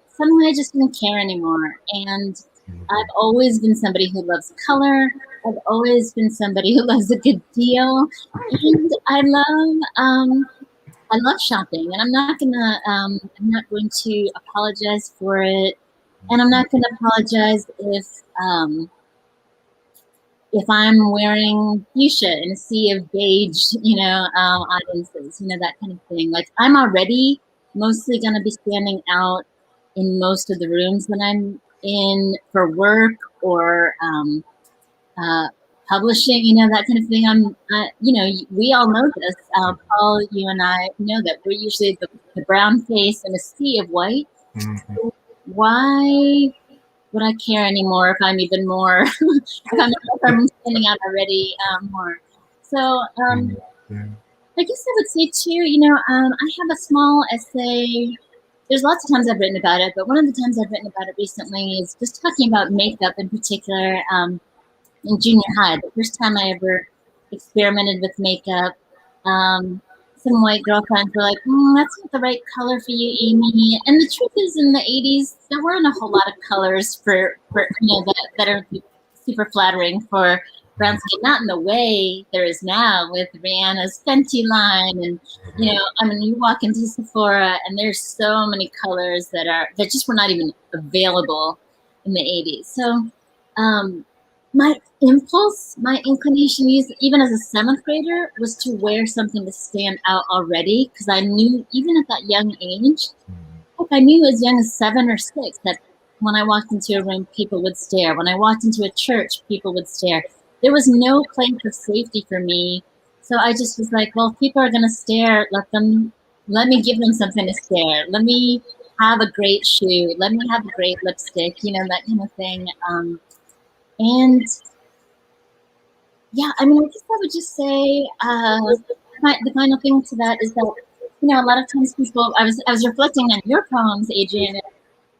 suddenly I just didn't care anymore. And I've always been somebody who loves color. I've always been somebody who loves a good deal. And I love shopping, and I'm not going to apologize for it. And I'm not going to apologize if I'm wearing fuchsia in a sea of beige, you know, audiences, you know, that kind of thing. Like, I'm already mostly going to be standing out in most of the rooms that I'm in for work or publishing, you know, that kind of thing. You know, we all know this. Paul, you and I know that we're usually the brown face in a sea of white. So why would I care anymore if I'm even more, if I'm standing out already more. So I guess I would say too, I have a small essay. There's lots of times I've written about it, but one of the times I've written about it recently is just talking about makeup in particular in junior high. The first time I ever experimented with makeup, some white girlfriends were like, that's not the right color for you, Aimee. And the truth is, in the 80s, there weren't a whole lot of colors for that are super flattering for brown skin, not in the way there is now with Rihanna's Fenty line. And, you walk into Sephora and there's so many colors that just were not even available in the 80s. So my inclination, even as a 7th grader, was to wear something to stand out already, because I knew, even at that young age, I knew as young as 7 or 6 that when I walked into a room, people would stare. When I walked into a church, people would stare. There was no place of safety for me. So I just was like, well, if people are going to stare, let me give them something to stare. Let me have a great shoe. Let me have a great lipstick, that kind of thing. And yeah, I guess I would just say the final thing to that is that, a lot of times people, I was reflecting on your poems, Adrian,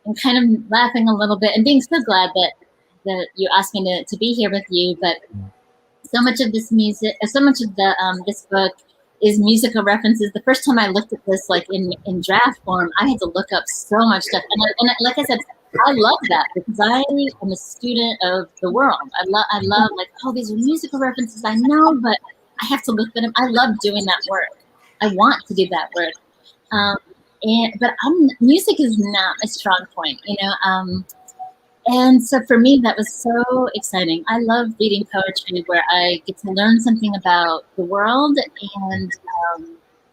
and kind of laughing a little bit and being so glad that you asked me to be here with you. But so much of this this book is musical references. The first time I looked at this, like in draft form, I had to look up so much stuff. And like I said, I love that because I am a student of the world. I love like, these are musical references I know, but I have to look at them. I love doing that work. I want to do that work. But music is not a strong point, and so for me, that was so exciting. I love reading poetry where I get to learn something about the world and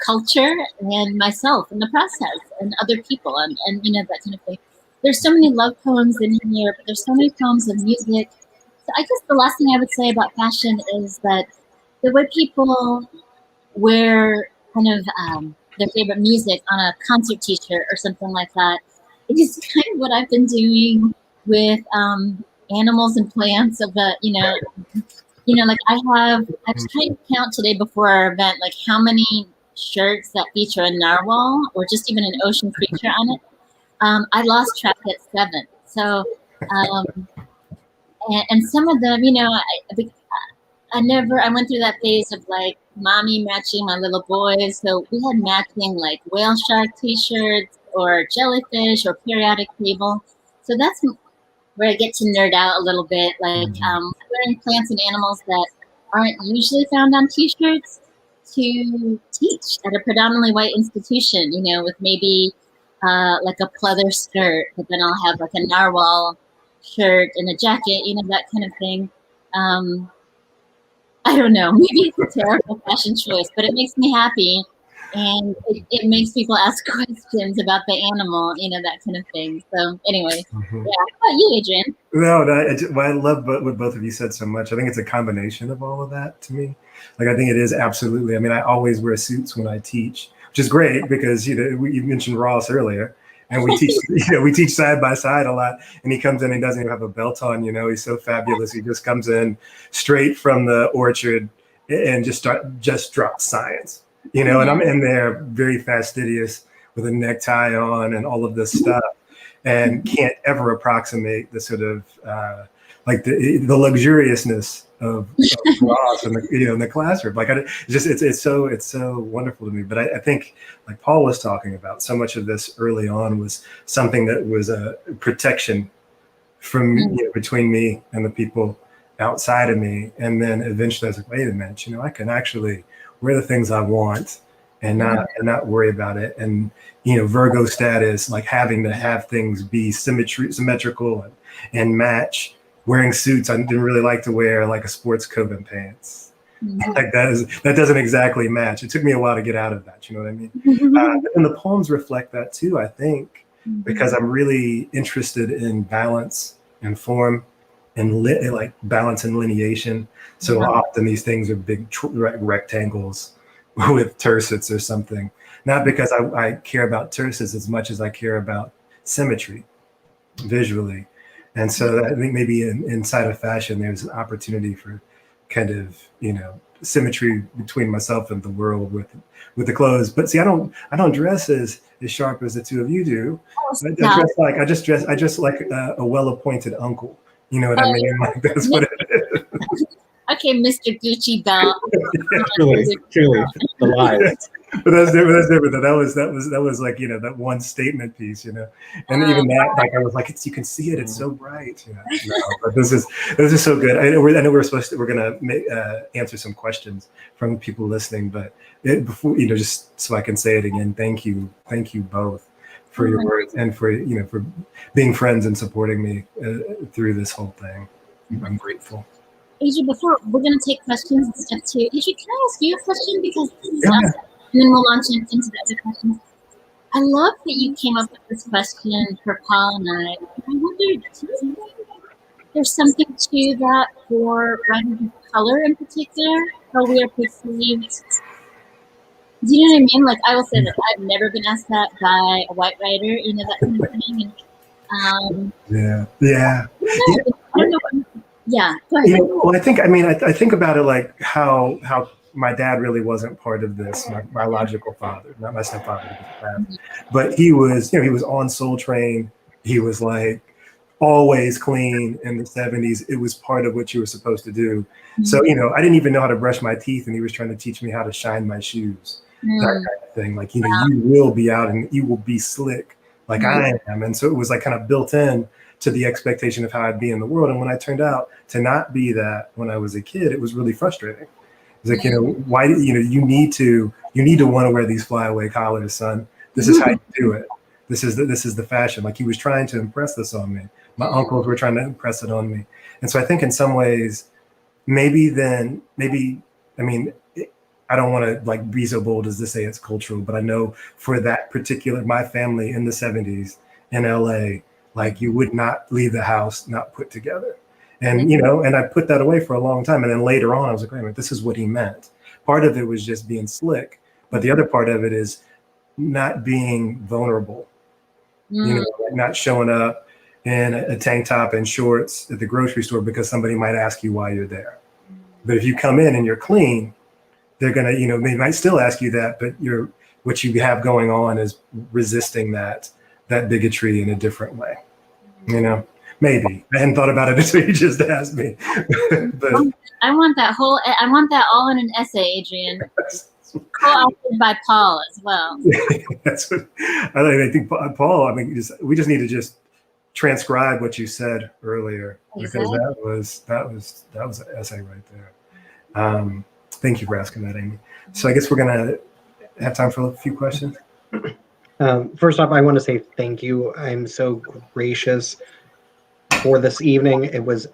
culture and myself in the process and other people and that kind of thing. There's so many love poems in here, but there's so many poems of music. So I guess the last thing I would say about fashion is that the way people wear kind of their favorite music on a concert T-shirt or something like that, it is kind of what I've been doing with animals and plants. Like I was trying to count today before our event, like how many shirts that feature a narwhal or just even an ocean creature on it. I lost track at 7. So, and some of them, I went through that phase of like mommy matching my little boys. So we had matching like whale shark T-shirts or jellyfish or periodic table. So that's where I get to nerd out a little bit, like wearing plants and animals that aren't usually found on T-shirts to teach at a predominantly white institution, with maybe like a pleather skirt, but then I'll have like a narwhal shirt and a jacket, that kind of thing. I don't know, maybe it's a terrible fashion choice, but it makes me happy. And it makes people ask questions about the animal, that kind of thing. So anyway, yeah. How about you, Adrian? No, I love what both of you said so much. I think it's a combination of all of that to me. Like, I think it is absolutely. I always wear suits when I teach, which is great because, you mentioned Ross earlier. And we teach, we teach side by side a lot. And he comes in and he doesn't even have a belt on, he's so fabulous. He just comes in straight from the orchard and just drops science. And I'm in there very fastidious with a necktie on and all of this stuff, and can't ever approximate the sort of like the luxuriousness of Ross in the classroom. Like it's so wonderful to me. But I think, like Paul was talking about, so much of this early on was something that was a protection from between me and the people outside of me, and then eventually I was like, wait a minute, I can actually wear the things I want and not worry about it. And Virgo status, like having to have things be symmetrical and match. Wearing suits, I didn't really like to wear like a sports coat and pants. Like that doesn't exactly match. It took me a while to get out of that. You know what I mean? And the poems reflect that too, I think, because I'm really interested in balance and form and like balance and lineation. So often these things are big rectangles with tercets or something. Not because I care about tercets as much as I care about symmetry visually. And so I think maybe inside of fashion, there's an opportunity for kind of, symmetry between myself and the world with the clothes. But see, I don't dress as sharp as the two of you do. I just like a well-appointed uncle. You know what I mean? Like, that's what it is. Okay, Mr. Gucci belt. Truly, the lies. But that's different. That was like, that one statement piece, and even that, like, I was like, you can see it. It's so bright. No, but this is so good. I know we're gonna answer some questions from people listening, but before, just so I can say it again, thank you both for your words and for being friends and supporting me through this whole thing. I'm grateful. Adrian, before we're going to take questions and stuff too. Adrian, can I ask you a question? Because this is awesome. And then we'll launch into the other questions. I love that you came up with this question for Paul and I. I wonder, do you think there's something to that for writers of color in particular, how we are perceived? Do you know what I mean? Like, I will say that I've never been asked that by a white writer, that kind of thing. And, Yeah. I don't know. Yeah, go ahead. Well, I think about it like how my dad really wasn't part of this, my biological father, not my stepfather, but he was on Soul Train. He was like always clean in the 70s. It was part of what you were supposed to do. Mm-hmm. So, I didn't even know how to brush my teeth, and he was trying to teach me how to shine my shoes, that kind of thing. Like, you will be out and you will be slick like I am. And so it was like kind of built in to the expectation of how I'd be in the world. And when I turned out to not be that when I was a kid, it was really frustrating. It's like, why, you need to want to wear these flyaway collars, son. This is how you do it. This is the fashion. Like, he was trying to impress this on me. My uncles were trying to impress it on me. And so I think in some ways, maybe, I don't want to like be so bold as to say it's cultural, but I know for that particular, my family in the 70s in LA, like, you would not leave the house not put together. And, and I put that away for a long time. And then later on, I was like, wait a minute, this is what he meant. Part of it was just being slick, but the other part of it is not being vulnerable, like not showing up in a tank top and shorts at the grocery store because somebody might ask you why you're there. But if you come in and you're clean, they're going to, they might still ask you that, but what you have going on is resisting that bigotry in a different way. Maybe I hadn't thought about it until you just asked me. But I want that all in an essay, Adrian. Co-authored by Paul as well. That's what I think. Paul, we just need to just transcribe what you said earlier, because that was an essay right there. Thank you for asking that, Aimee. So I guess we're gonna have time for a few questions. First off, I want to say thank you. I'm so gracious for this evening. It was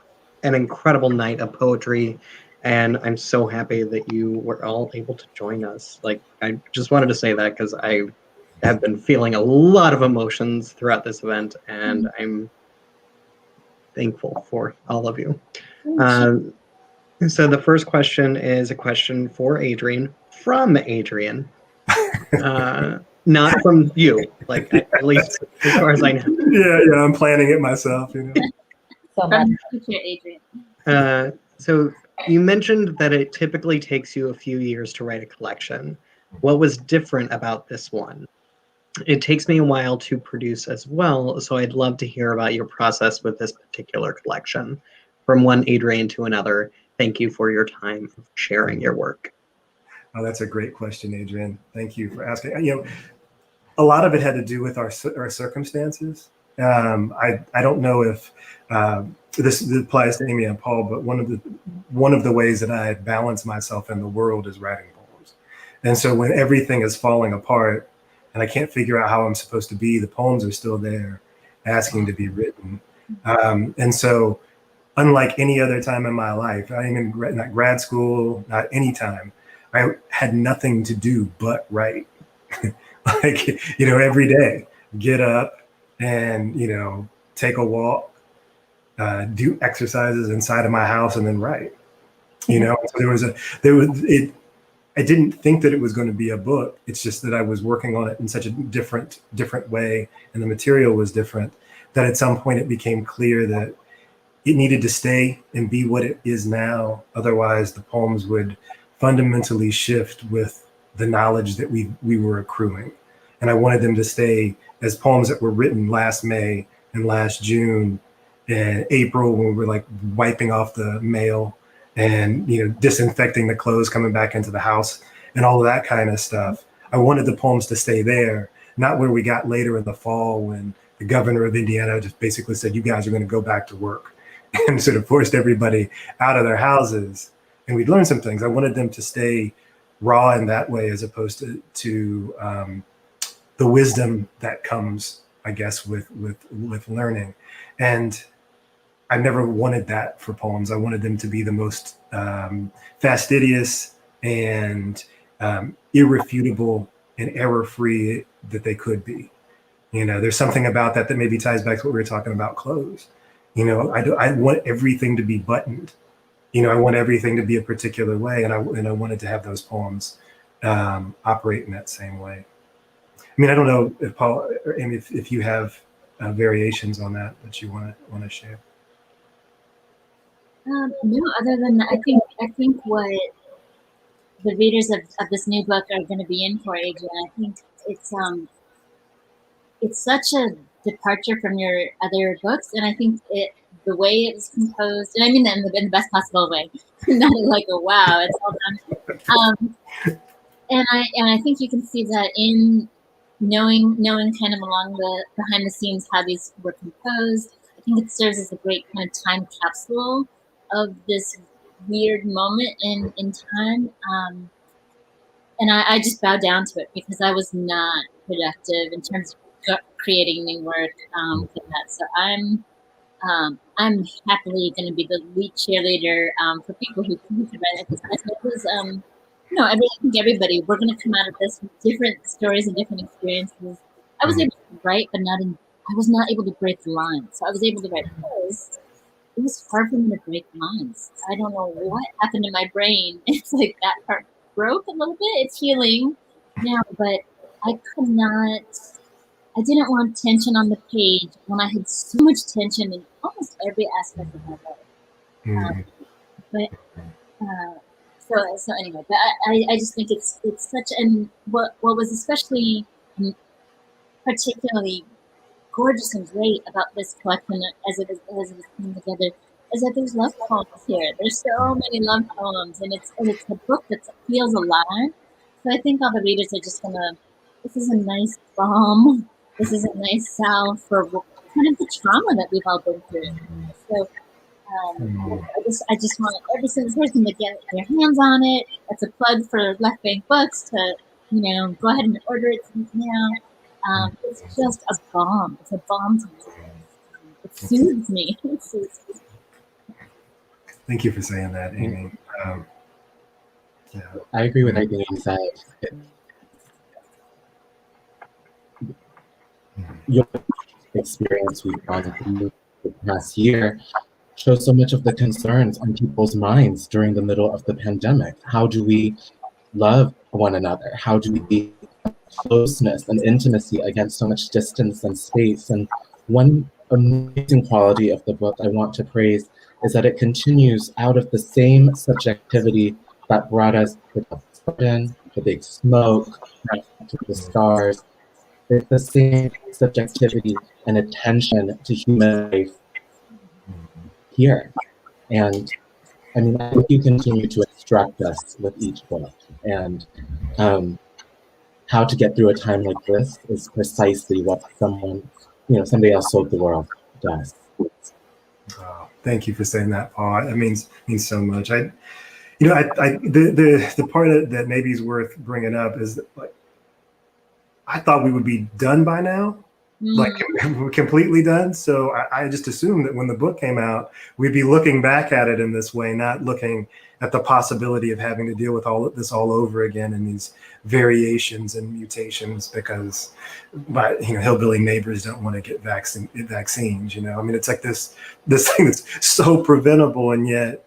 an incredible night of poetry, and I'm so happy that you were all able to join us. Like, I just wanted to say that because I have been feeling a lot of emotions throughout this event, and I'm thankful for all of you. So the first question is a question for Adrian, from Adrian. Not from you, like, at least as far as I know. Yeah, I'm planning it myself. So much. Adrian. So you mentioned that it typically takes you a few years to write a collection. What was different about this one? It takes me a while to produce as well, so I'd love to hear about your process with this particular collection. From one Adrian to another, thank you for your time and for sharing your work. Oh, that's a great question, Adrian. Thank you for asking. A lot of it had to do with our circumstances. I don't know if this applies to Aimee and Paul, but one of the ways that I balance myself in the world is writing poems. And so when everything is falling apart and I can't figure out how I'm supposed to be, the poems are still there, asking to be written. And so, unlike any other time in my life, not even not grad school, not any time, I had nothing to do but write. Like, every day, get up and, take a walk, do exercises inside of my house, and then write. So I didn't think that it was going to be a book. It's just that I was working on it in such a different way, and the material was different. that at some point it became clear that it needed to stay and be what it is now. Otherwise, the poems would fundamentally shift with the knowledge that we were accruing. And I wanted them to stay as poems that were written last May and last June and April, when we were like wiping off the mail and, you know, disinfecting the clothes coming back into the house and all of that kind of stuff. I wanted the poems to stay there, not where we got later in the fall when the governor of Indiana just basically said, you guys are going to go back to work, and sort of forced everybody out of their houses. And we'd learned some things. I wanted them to stay raw in that way, as opposed to the wisdom that comes, I guess, with learning. And I never wanted that for poems. I wanted them to be the most fastidious and irrefutable and error-free that they could be. You know, there's something about that maybe ties back to what we were talking about clothes. You know, I want everything to be buttoned. You know, I want everything to be a particular way, and I wanted to have those poems operate in that same way. I mean, I don't know if Paul or Aimee, if you have variations on that you want to share. No, other than I think what the readers of this new book are going to be in for, Adrian, I think it's such a departure from your other books, and I think the way it was composed, and I mean that in the best possible way, not like a wow, it's all done. And I think you can see that in knowing kind of along the behind the scenes how these were composed. I think it serves as a great kind of time capsule of this weird moment in time. And I just bow down to it because I was not productive in terms of creating new work for that. So I'm happily going to be the lead cheerleader for people who read it. It was, I think everybody, we're going to come out of this with different stories and different experiences. I was able to write, but I was not able to break the lines. So I was able to write prose. It was hard for me to break lines. I don't know what happened in my brain. It's like that part broke a little bit. It's healing now, but I didn't want tension on the page when I had so much tension in almost every aspect of my life. So anyway, but I just think it's such, and what was especially particularly gorgeous and great about this collection as it was coming together is that there's love poems here. There's so many love poems, and it's a book that feels alive. So I think all the readers are just this is a nice balm. This is a nice salve for kind of the trauma that we've all been through. So I just want every single person to get their hands on it. That's a plug for Left Bank Books to, go ahead and order it now. It's just a balm. It's a balm to me. It soothes me. It soothes me. Thank you for saying that, Aimee. Yeah. I agree with everything you said. Your experience we've gone through the past year shows so much of the concerns on people's minds during the middle of the pandemic. How do we love one another? How do we closeness and intimacy against so much distance and space? And one amazing quality of the book I want to praise is that it continues out of the same subjectivity that brought us to the garden, to Big Smoke, to the stars. It's the same subjectivity and attention to human life here. And I mean, I think you continue to instruct us with each book. And how to get through a time like this is precisely what somebody else sold the world does. Oh, thank you for saying that, Paul. It means so much. The part that maybe is worth bringing up is that, like, I thought we would be done by now, like we're completely done. So I just assumed that when the book came out, we'd be looking back at it in this way, not looking at the possibility of having to deal with all of this all over again and these variations and mutations because hillbilly neighbors don't want to get vaccines. I mean, it's like this thing that's so preventable, and yet,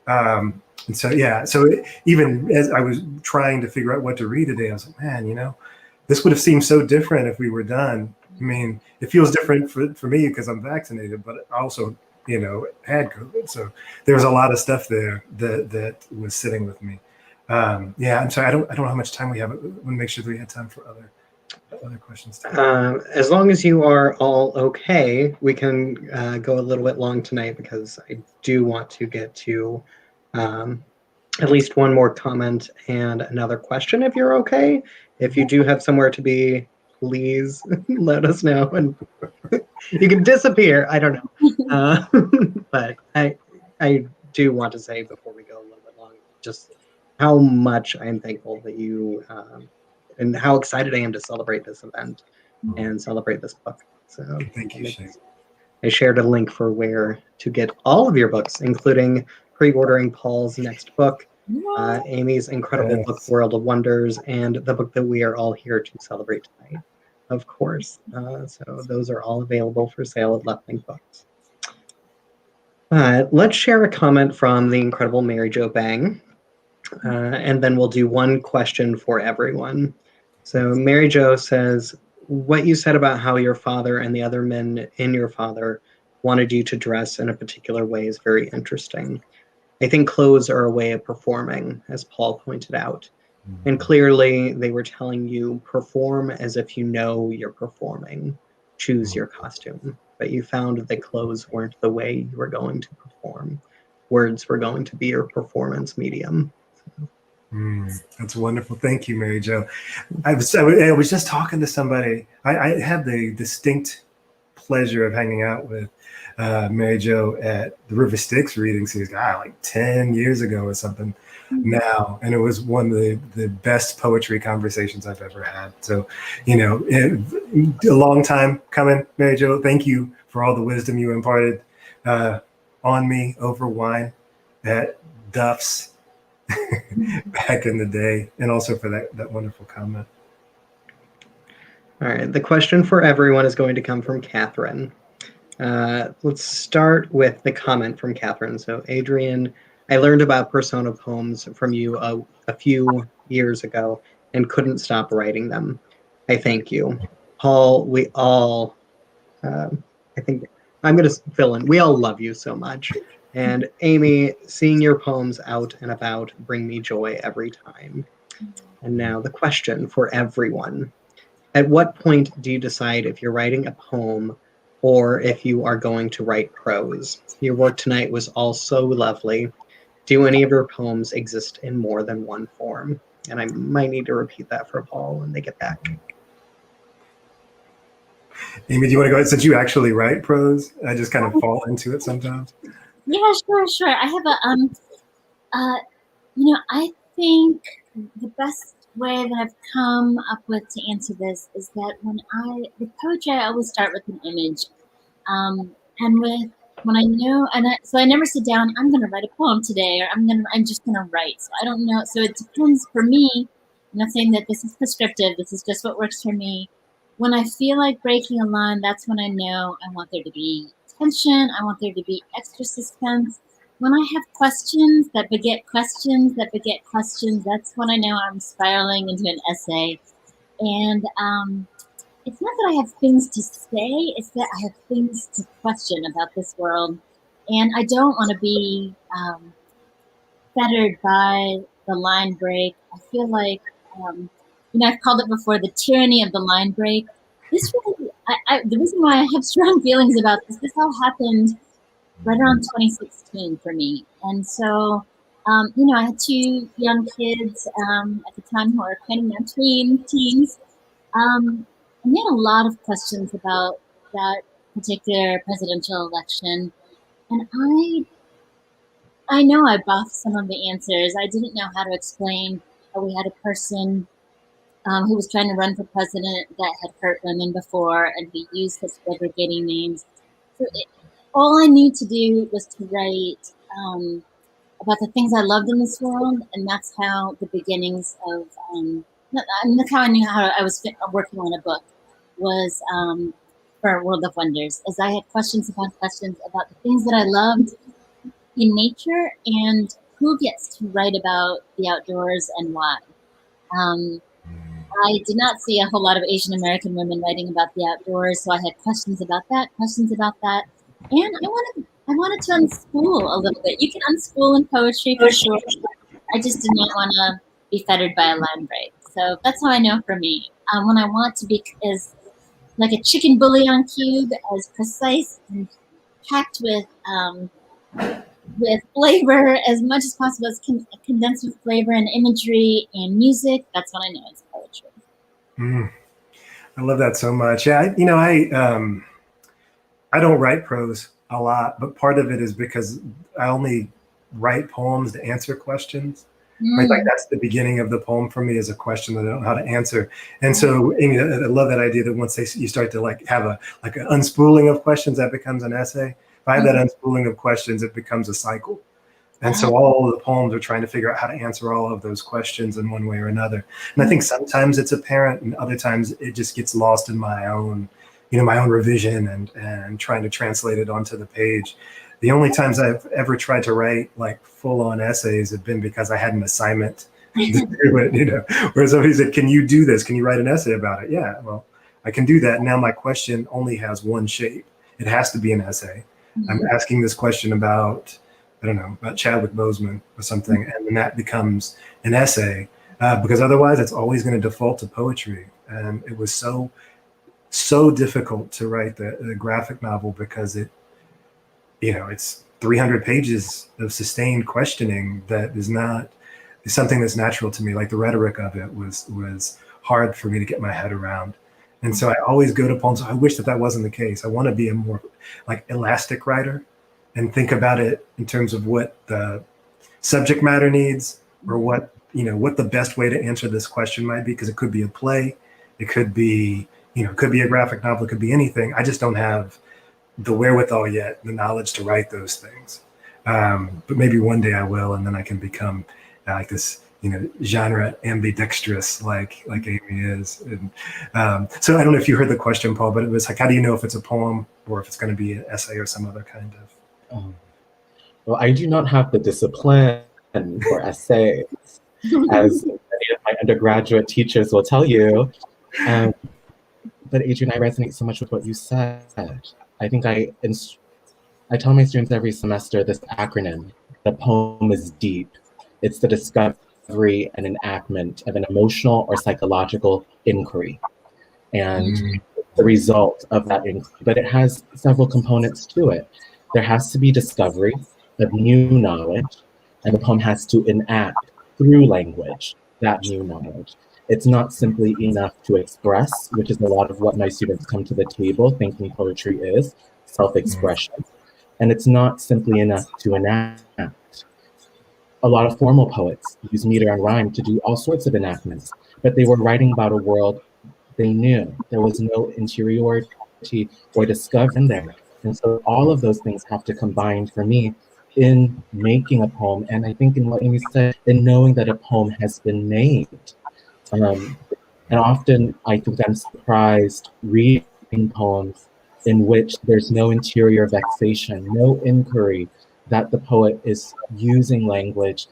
and so, yeah. So even as I was trying to figure out what to read today, I was like, man, this would have seemed so different if we were done. I mean, it feels different for me because I'm vaccinated, but I also, had COVID. So there was a lot of stuff there that was sitting with me. Yeah, I'm sorry. I don't know how much time we have. I want to make sure that we had time for other questions too. As long as you are all okay, we can go a little bit long tonight because I do want to get to at least one more comment and another question if you're okay. If you do have somewhere to be, please let us know. And you can disappear. I don't know. But I do want to say before we go a little bit long, just how much I'm thankful that you and how excited I am to celebrate this event and celebrate this book. So Thank you, Shane. I shared a link for where to get all of your books, including pre-ordering Paul's next book, Aimee's incredible book, World of Wonders, and the book that we are all here to celebrate tonight, of course. So those are all available for sale at Left Wing Books. Let's share a comment from the incredible Mary Jo Bang, and then we'll do one question for everyone. So Mary Jo says, what you said about how your father and the other men in your father wanted you to dress in a particular way is very interesting. I think clothes are a way of performing, as Paul pointed out. And clearly they were telling you, perform as if you know you're performing. Choose your costume. But you found that clothes weren't the way you were going to perform. Words were going to be your performance medium. That's wonderful. Thank you, Mary Jo. I was just talking to somebody. I had the distinct pleasure of hanging out with Mary Jo at the River Styx reading series, like 10 years ago or something now. And it was one of the best poetry conversations I've ever had. So, a long time coming, Mary Jo. Thank you for all the wisdom you imparted on me over wine at Duff's back in the day, and also for that wonderful comment. All right, the question for everyone is going to come from Catherine. Let's start with the comment from Catherine. So, Adrian, I learned about persona poems from you a few years ago and couldn't stop writing them. I thank you. Paul, we all, I think I'm going to fill in. We all love you so much. And Aimee, seeing your poems out and about bring me joy every time. And now the question for everyone. At what point do you decide if you're writing a poem or if you are going to write prose? Your work tonight was all so lovely. Do any of your poems exist in more than one form? And I might need to repeat that for Paul when they get back. Aimee, do you want to go ahead? Since you actually write prose, I just kind of fall into it sometimes. Yeah, sure. I have I think the best way that I've come up with to answer this is that with poetry, I always start with an image. And when I know, so I never sit down, I'm going to write a poem today, or I'm just going to write. So I don't know. So it depends for me. I'm not saying that this is prescriptive. This is just what works for me. When I feel like breaking a line, that's when I know I want there to be tension. I want there to be extra suspense. When I have questions that beget questions that beget questions, that's when I know I'm spiraling into an essay. And it's not that I have things to say, it's that I have things to question about this world. And I don't want to be fettered by the line break. I feel like, I've called it before the tyranny of the line break. This really, the reason why I have strong feelings about this all happened right around 2016 for me. And so, I had two young kids at the time who were kind of now teens. And they had a lot of questions about that particular presidential election. And I know I buffed some of the answers. I didn't know how to explain how we had a person who was trying to run for president that had hurt women before, and he used such degrading names. So all I need to do was to write about the things I loved in this world, and that's how the beginnings of, that's how I knew how I was working on a book, was for World of Wonders, as I had questions upon questions about the things that I loved in nature and who gets to write about the outdoors and why. I did not see a whole lot of Asian American women writing about the outdoors, so I had questions about that, and I wanted to unspool a little bit. You can unspool in poetry for sure. I just did not want to be fettered by a line break. So that's how I know for me. When I want to be as like a chicken bouillon cube, as precise and packed with flavor as much as possible, as condensed with flavor and imagery and music, that's when I know it's poetry. I love that so much. Yeah, I don't write prose a lot, but part of it is because I only write poems to answer questions. Right? Like that's the beginning of the poem for me, is a question that I don't know how to answer. And so, Aimee, I love that idea that once you start to like have an unspooling of questions, that becomes an essay. If I have that unspooling of questions, it becomes a cycle. And so all of the poems are trying to figure out how to answer all of those questions in one way or another. And I think sometimes it's apparent, and other times it just gets lost in my own revision and trying to translate it onto the page. The only times I've ever tried to write like full-on essays have been because I had an assignment to do it, where somebody said, "Can you do this? Can you write an essay about it?" Yeah, well, I can do that. Now my question only has one shape. It has to be an essay. I'm asking this question about, I don't know, about Chadwick Boseman or something, and then that becomes an essay, because otherwise it's always going to default to poetry. And it was so difficult to write the graphic novel because it's 300 pages of sustained questioning that is something that's natural to me. Like the rhetoric of it was hard for me to get my head around. And so I always go to poems. I wish that wasn't the case. I want to be a more like elastic writer and think about it in terms of what the subject matter needs, or what the best way to answer this question might be, because it could be a play, it could be a graphic novel, it could be anything. I just don't have the wherewithal yet, the knowledge to write those things. But maybe one day I will, and then I can become like this, genre ambidextrous, like Aimee is. And so I don't know if you heard the question, Paul, but it was like, how do you know if it's a poem or if it's going to be an essay or some other kind of? Well, I do not have the discipline for essays, as many of my undergraduate teachers will tell you. But Adrian, I resonate so much with what you said. I think I tell my students every semester this acronym: the poem is deep. It's the discovery and enactment of an emotional or psychological inquiry. And the result of that inquiry, but it has several components to it. There has to be discovery of new knowledge, and the poem has to enact through language that new knowledge. It's not simply enough to express, which is a lot of what my students come to the table thinking poetry is, self-expression. And it's not simply enough to enact. A lot of formal poets use meter and rhyme to do all sorts of enactments, but they were writing about a world they knew. There was no interiority or discovery in there. And so all of those things have to combine for me in making a poem. And I think in what Aimee said, in knowing that a poem has been made. And often I think I'm surprised reading poems in which there's no interior vexation, no inquiry, that the poet is using language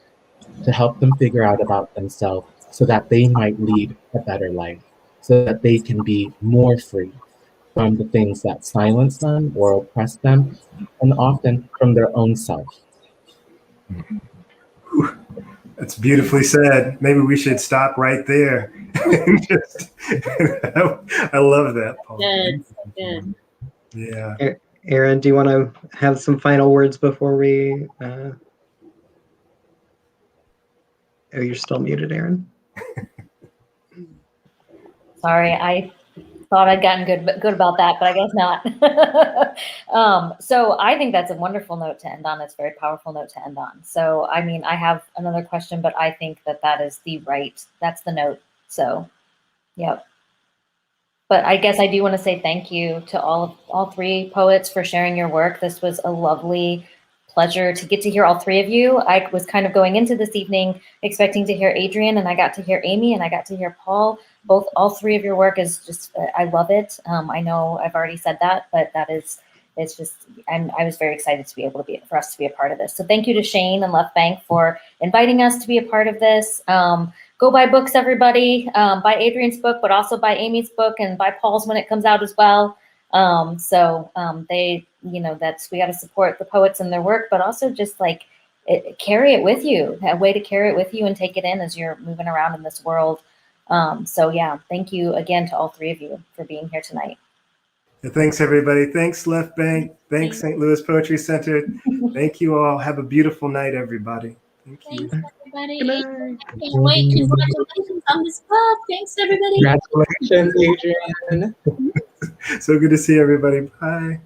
to help them figure out about themselves so that they might lead a better life, so that they can be more free from the things that silence them or oppress them, and often from their own self. That's beautifully said. Maybe we should stop right there. I love that, Paul. Good. Yeah. Aaron, do you want to have some final words before we? Oh, you're still muted, Aaron. Sorry, I thought I'd gotten good about that, but I guess not. So I think that's a wonderful note to end on. It's a very powerful note to end on. So, I mean, I have another question, but I think that is that's the note. So, yep. But I guess I do want to say thank you to all three poets for sharing your work. This was a lovely pleasure to get to hear all three of you. I was kind of going into this evening expecting to hear Adrian, and I got to hear Aimee, and I got to hear Paul. All three of your work is just, I love it. I know I've already said that, but it's just, I was very excited to be able to for us to be a part of this. So thank you to Shane and Left Bank for inviting us to be a part of this. go buy books, everybody. Buy Adrian's book, but also buy Aimee's book and buy Paul's when it comes out as well. They, we got to support the poets and their work, but also just like carry it with you, a way to carry it with you and take it in as you're moving around in this world. Thank you again to all three of you for being here tonight. Thanks, everybody. Thanks, Left Bank. Thanks, St. Louis Poetry Center. Thank you all. Have a beautiful night, everybody. Thank you. Thanks, everybody. Good night. I can't wait. Congratulations on this book. Thanks, everybody. Congratulations, Adrian. So good to see everybody. Bye.